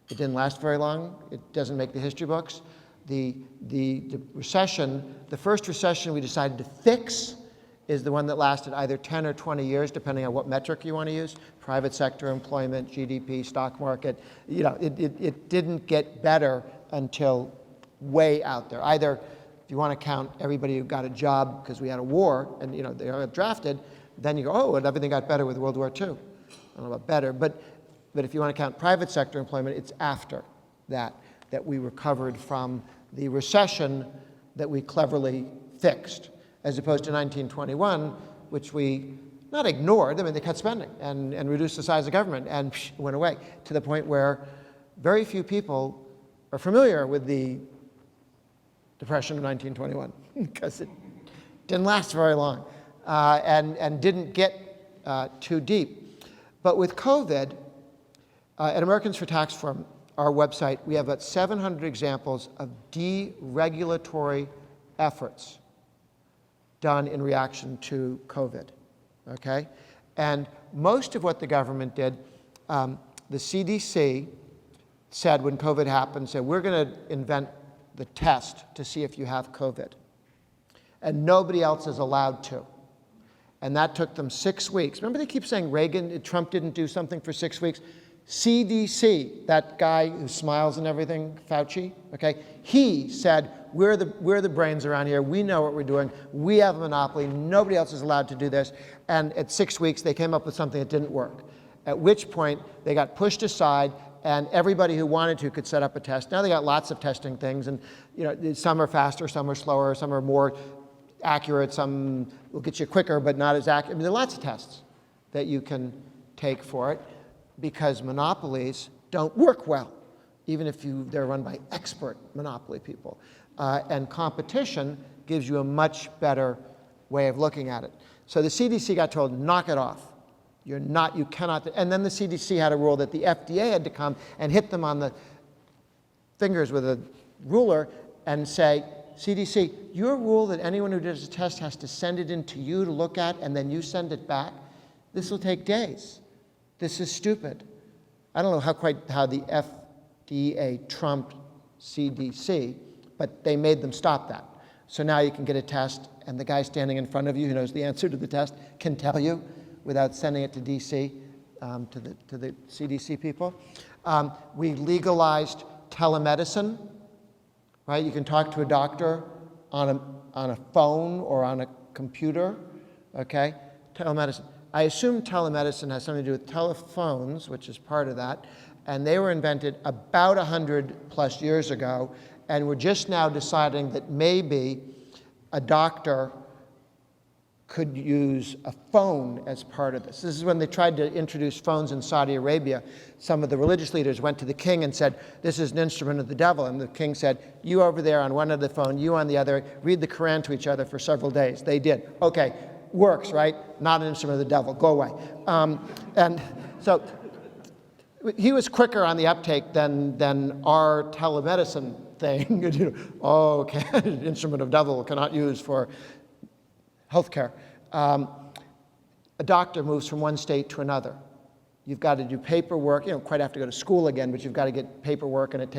It didn't last very long. It doesn't make the history books. The recession, the first recession we decided to fix, is the one that lasted either 10 or 20 years, depending on what metric you want to use. Private sector employment, GDP, stock market. It didn't get better until way out there. Either, if you want to count everybody who got a job because we had a war and they got drafted, then you go, oh, and everything got better with World War II. I don't know about better, but if you want to count private sector employment, it's after that we recovered from the recession that we cleverly fixed, as opposed to 1921, which we not ignored. I mean, they cut spending and reduced the size of government and went away, to the point where very few people are familiar with the Depression of 1921 because it didn't last very long and didn't get too deep. But with COVID, at Americans for Tax Reform, our website, we have about 700 examples of deregulatory efforts done in reaction to COVID, okay? And most of what the government did, the CDC said when COVID happened, said, we're going to invent the test to see if you have COVID. And nobody else is allowed to. And that took them 6 weeks. Remember they keep saying Trump didn't do something for 6 weeks? CDC, that guy who smiles and everything, Fauci, okay, he said, we're the brains around here. We know what we're doing. We have a monopoly. Nobody else is allowed to do this. And at 6 weeks, they came up with something that didn't work, at which point they got pushed aside, and everybody who wanted to could set up a test. Now they got lots of testing things, and some are faster, some are slower, some are more accurate, some will get you quicker, but not as accurate. I mean, there are lots of tests that you can take for it, because monopolies don't work well, even if they're run by expert monopoly people. And competition gives you a much better way of looking at it. So the CDC got told, knock it off. You cannot, and then the CDC had a rule that the FDA had to come and hit them on the fingers with a ruler and say, CDC, your rule that anyone who does a test has to send it in to you to look at and then you send it back, this will take days. This is stupid. I don't know how the FDA trumped CDC, but they made them stop that. So now you can get a test, and the guy standing in front of you who knows the answer to the test can tell you without sending it to DC, to the CDC people. We legalized telemedicine, right? You can talk to a doctor on a phone or on a computer, okay? Telemedicine. I assume telemedicine has something to do with telephones, which is part of that, and they were invented about 100 plus years ago, and we're just now deciding that maybe a doctor could use a phone as part of this. This is when they tried to introduce phones in Saudi Arabia. Some of the religious leaders went to the king and said, this is an instrument of the devil. And the king said, you over there on one end of the phone, you on the other, read the Quran to each other for several days. They did. Okay, works, right? Not an instrument of the devil, go away. And so he was quicker on the uptake than our telemedicine thing. Oh, okay, instrument of devil cannot use for healthcare. A doctor moves from one state to another. You've got to do paperwork. You don't quite have to go to school again, but you've got to get paperwork, and it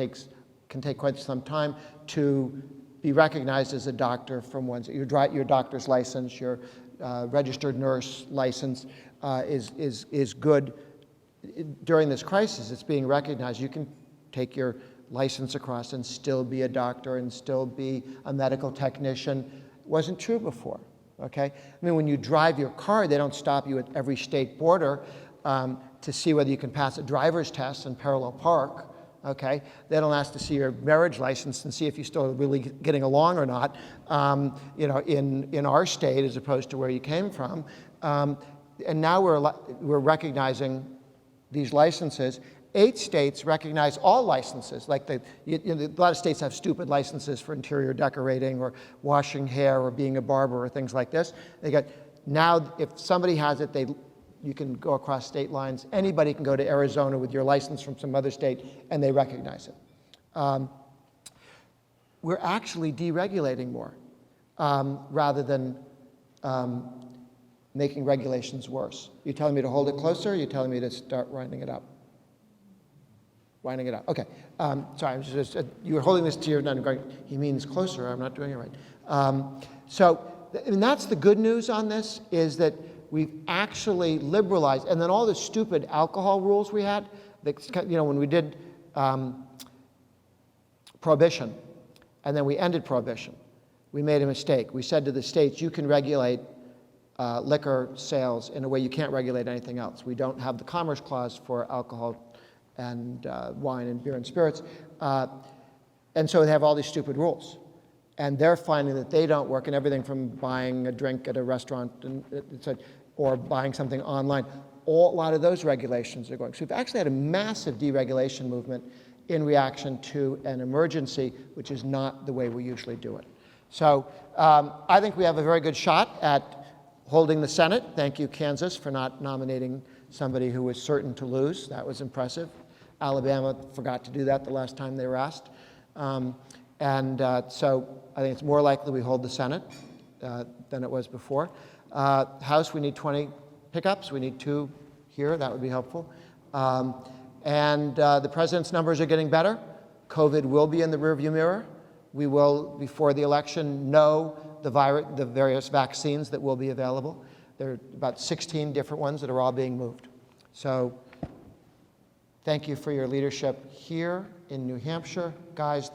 can take quite some time to be recognized as a doctor from one state. Your doctor's license, your registered nurse license is good. During this crisis, it's being recognized. You can take your license across and still be a doctor and still be a medical technician. It wasn't true before. Okay? I mean, when you drive your car, they don't stop you at every state border to see whether you can pass a driver's test and parallel park. Okay? They don't ask to see your marriage license and see if you're still really getting along or not, in our state as opposed to where you came from. And now we're recognizing these licenses. 8 states recognize all licenses. Like a lot of states have stupid licenses for interior decorating or washing hair or being a barber or things like this. Now, if somebody has it, you can go across state lines. Anybody can go to Arizona with your license from some other state, and they recognize it. We're actually deregulating more rather than making regulations worse. You're telling me to hold it closer, or you're telling me to start winding it up? Winding it up. Okay. Sorry, you were holding this to your, no, going, he means closer, I'm not doing it right. And that's the good news on this, is that we've actually liberalized, and then all the stupid alcohol rules we had, when we did prohibition, and then we ended prohibition, we made a mistake. We said to the states, you can regulate liquor sales in a way you can't regulate anything else. We don't have the Commerce Clause for alcohol and wine and beer and spirits. And so they have all these stupid rules. And they're finding that they don't work, and everything from buying a drink at a restaurant or buying something online, a lot of those regulations are going. So we've actually had a massive deregulation movement in reaction to an emergency, which is not the way we usually do it. So I think we have a very good shot at holding the Senate. Thank you, Kansas, for not nominating somebody who was certain to lose. That was impressive. Alabama forgot to do that the last time they were asked. So I think it's more likely we hold the Senate than it was before. House, we need 20 pickups. We need 2 here. That would be helpful. The president's numbers are getting better. COVID will be in the rearview mirror. We will, before the election, know the various vaccines that will be available. There are about 16 different ones that are all being moved. So thank you for your leadership here in New Hampshire. Guys,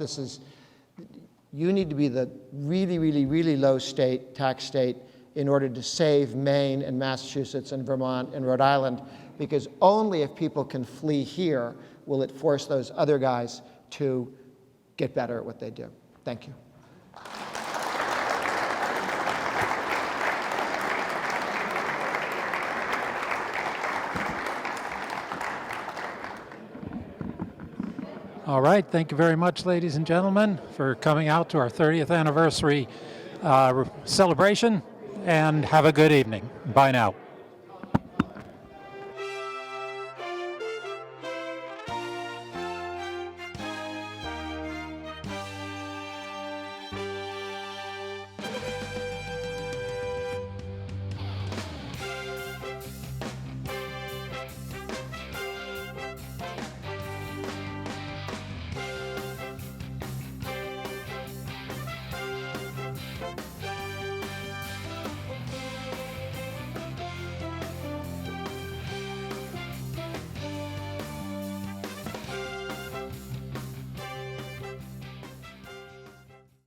you need to be the really, really, really low tax state in order to save Maine and Massachusetts and Vermont and Rhode Island, because only if people can flee here will it force those other guys to get better at what they do. Thank you. All right, thank you very much, ladies and gentlemen, for coming out to our 30th anniversary celebration, and have a good evening. Bye now.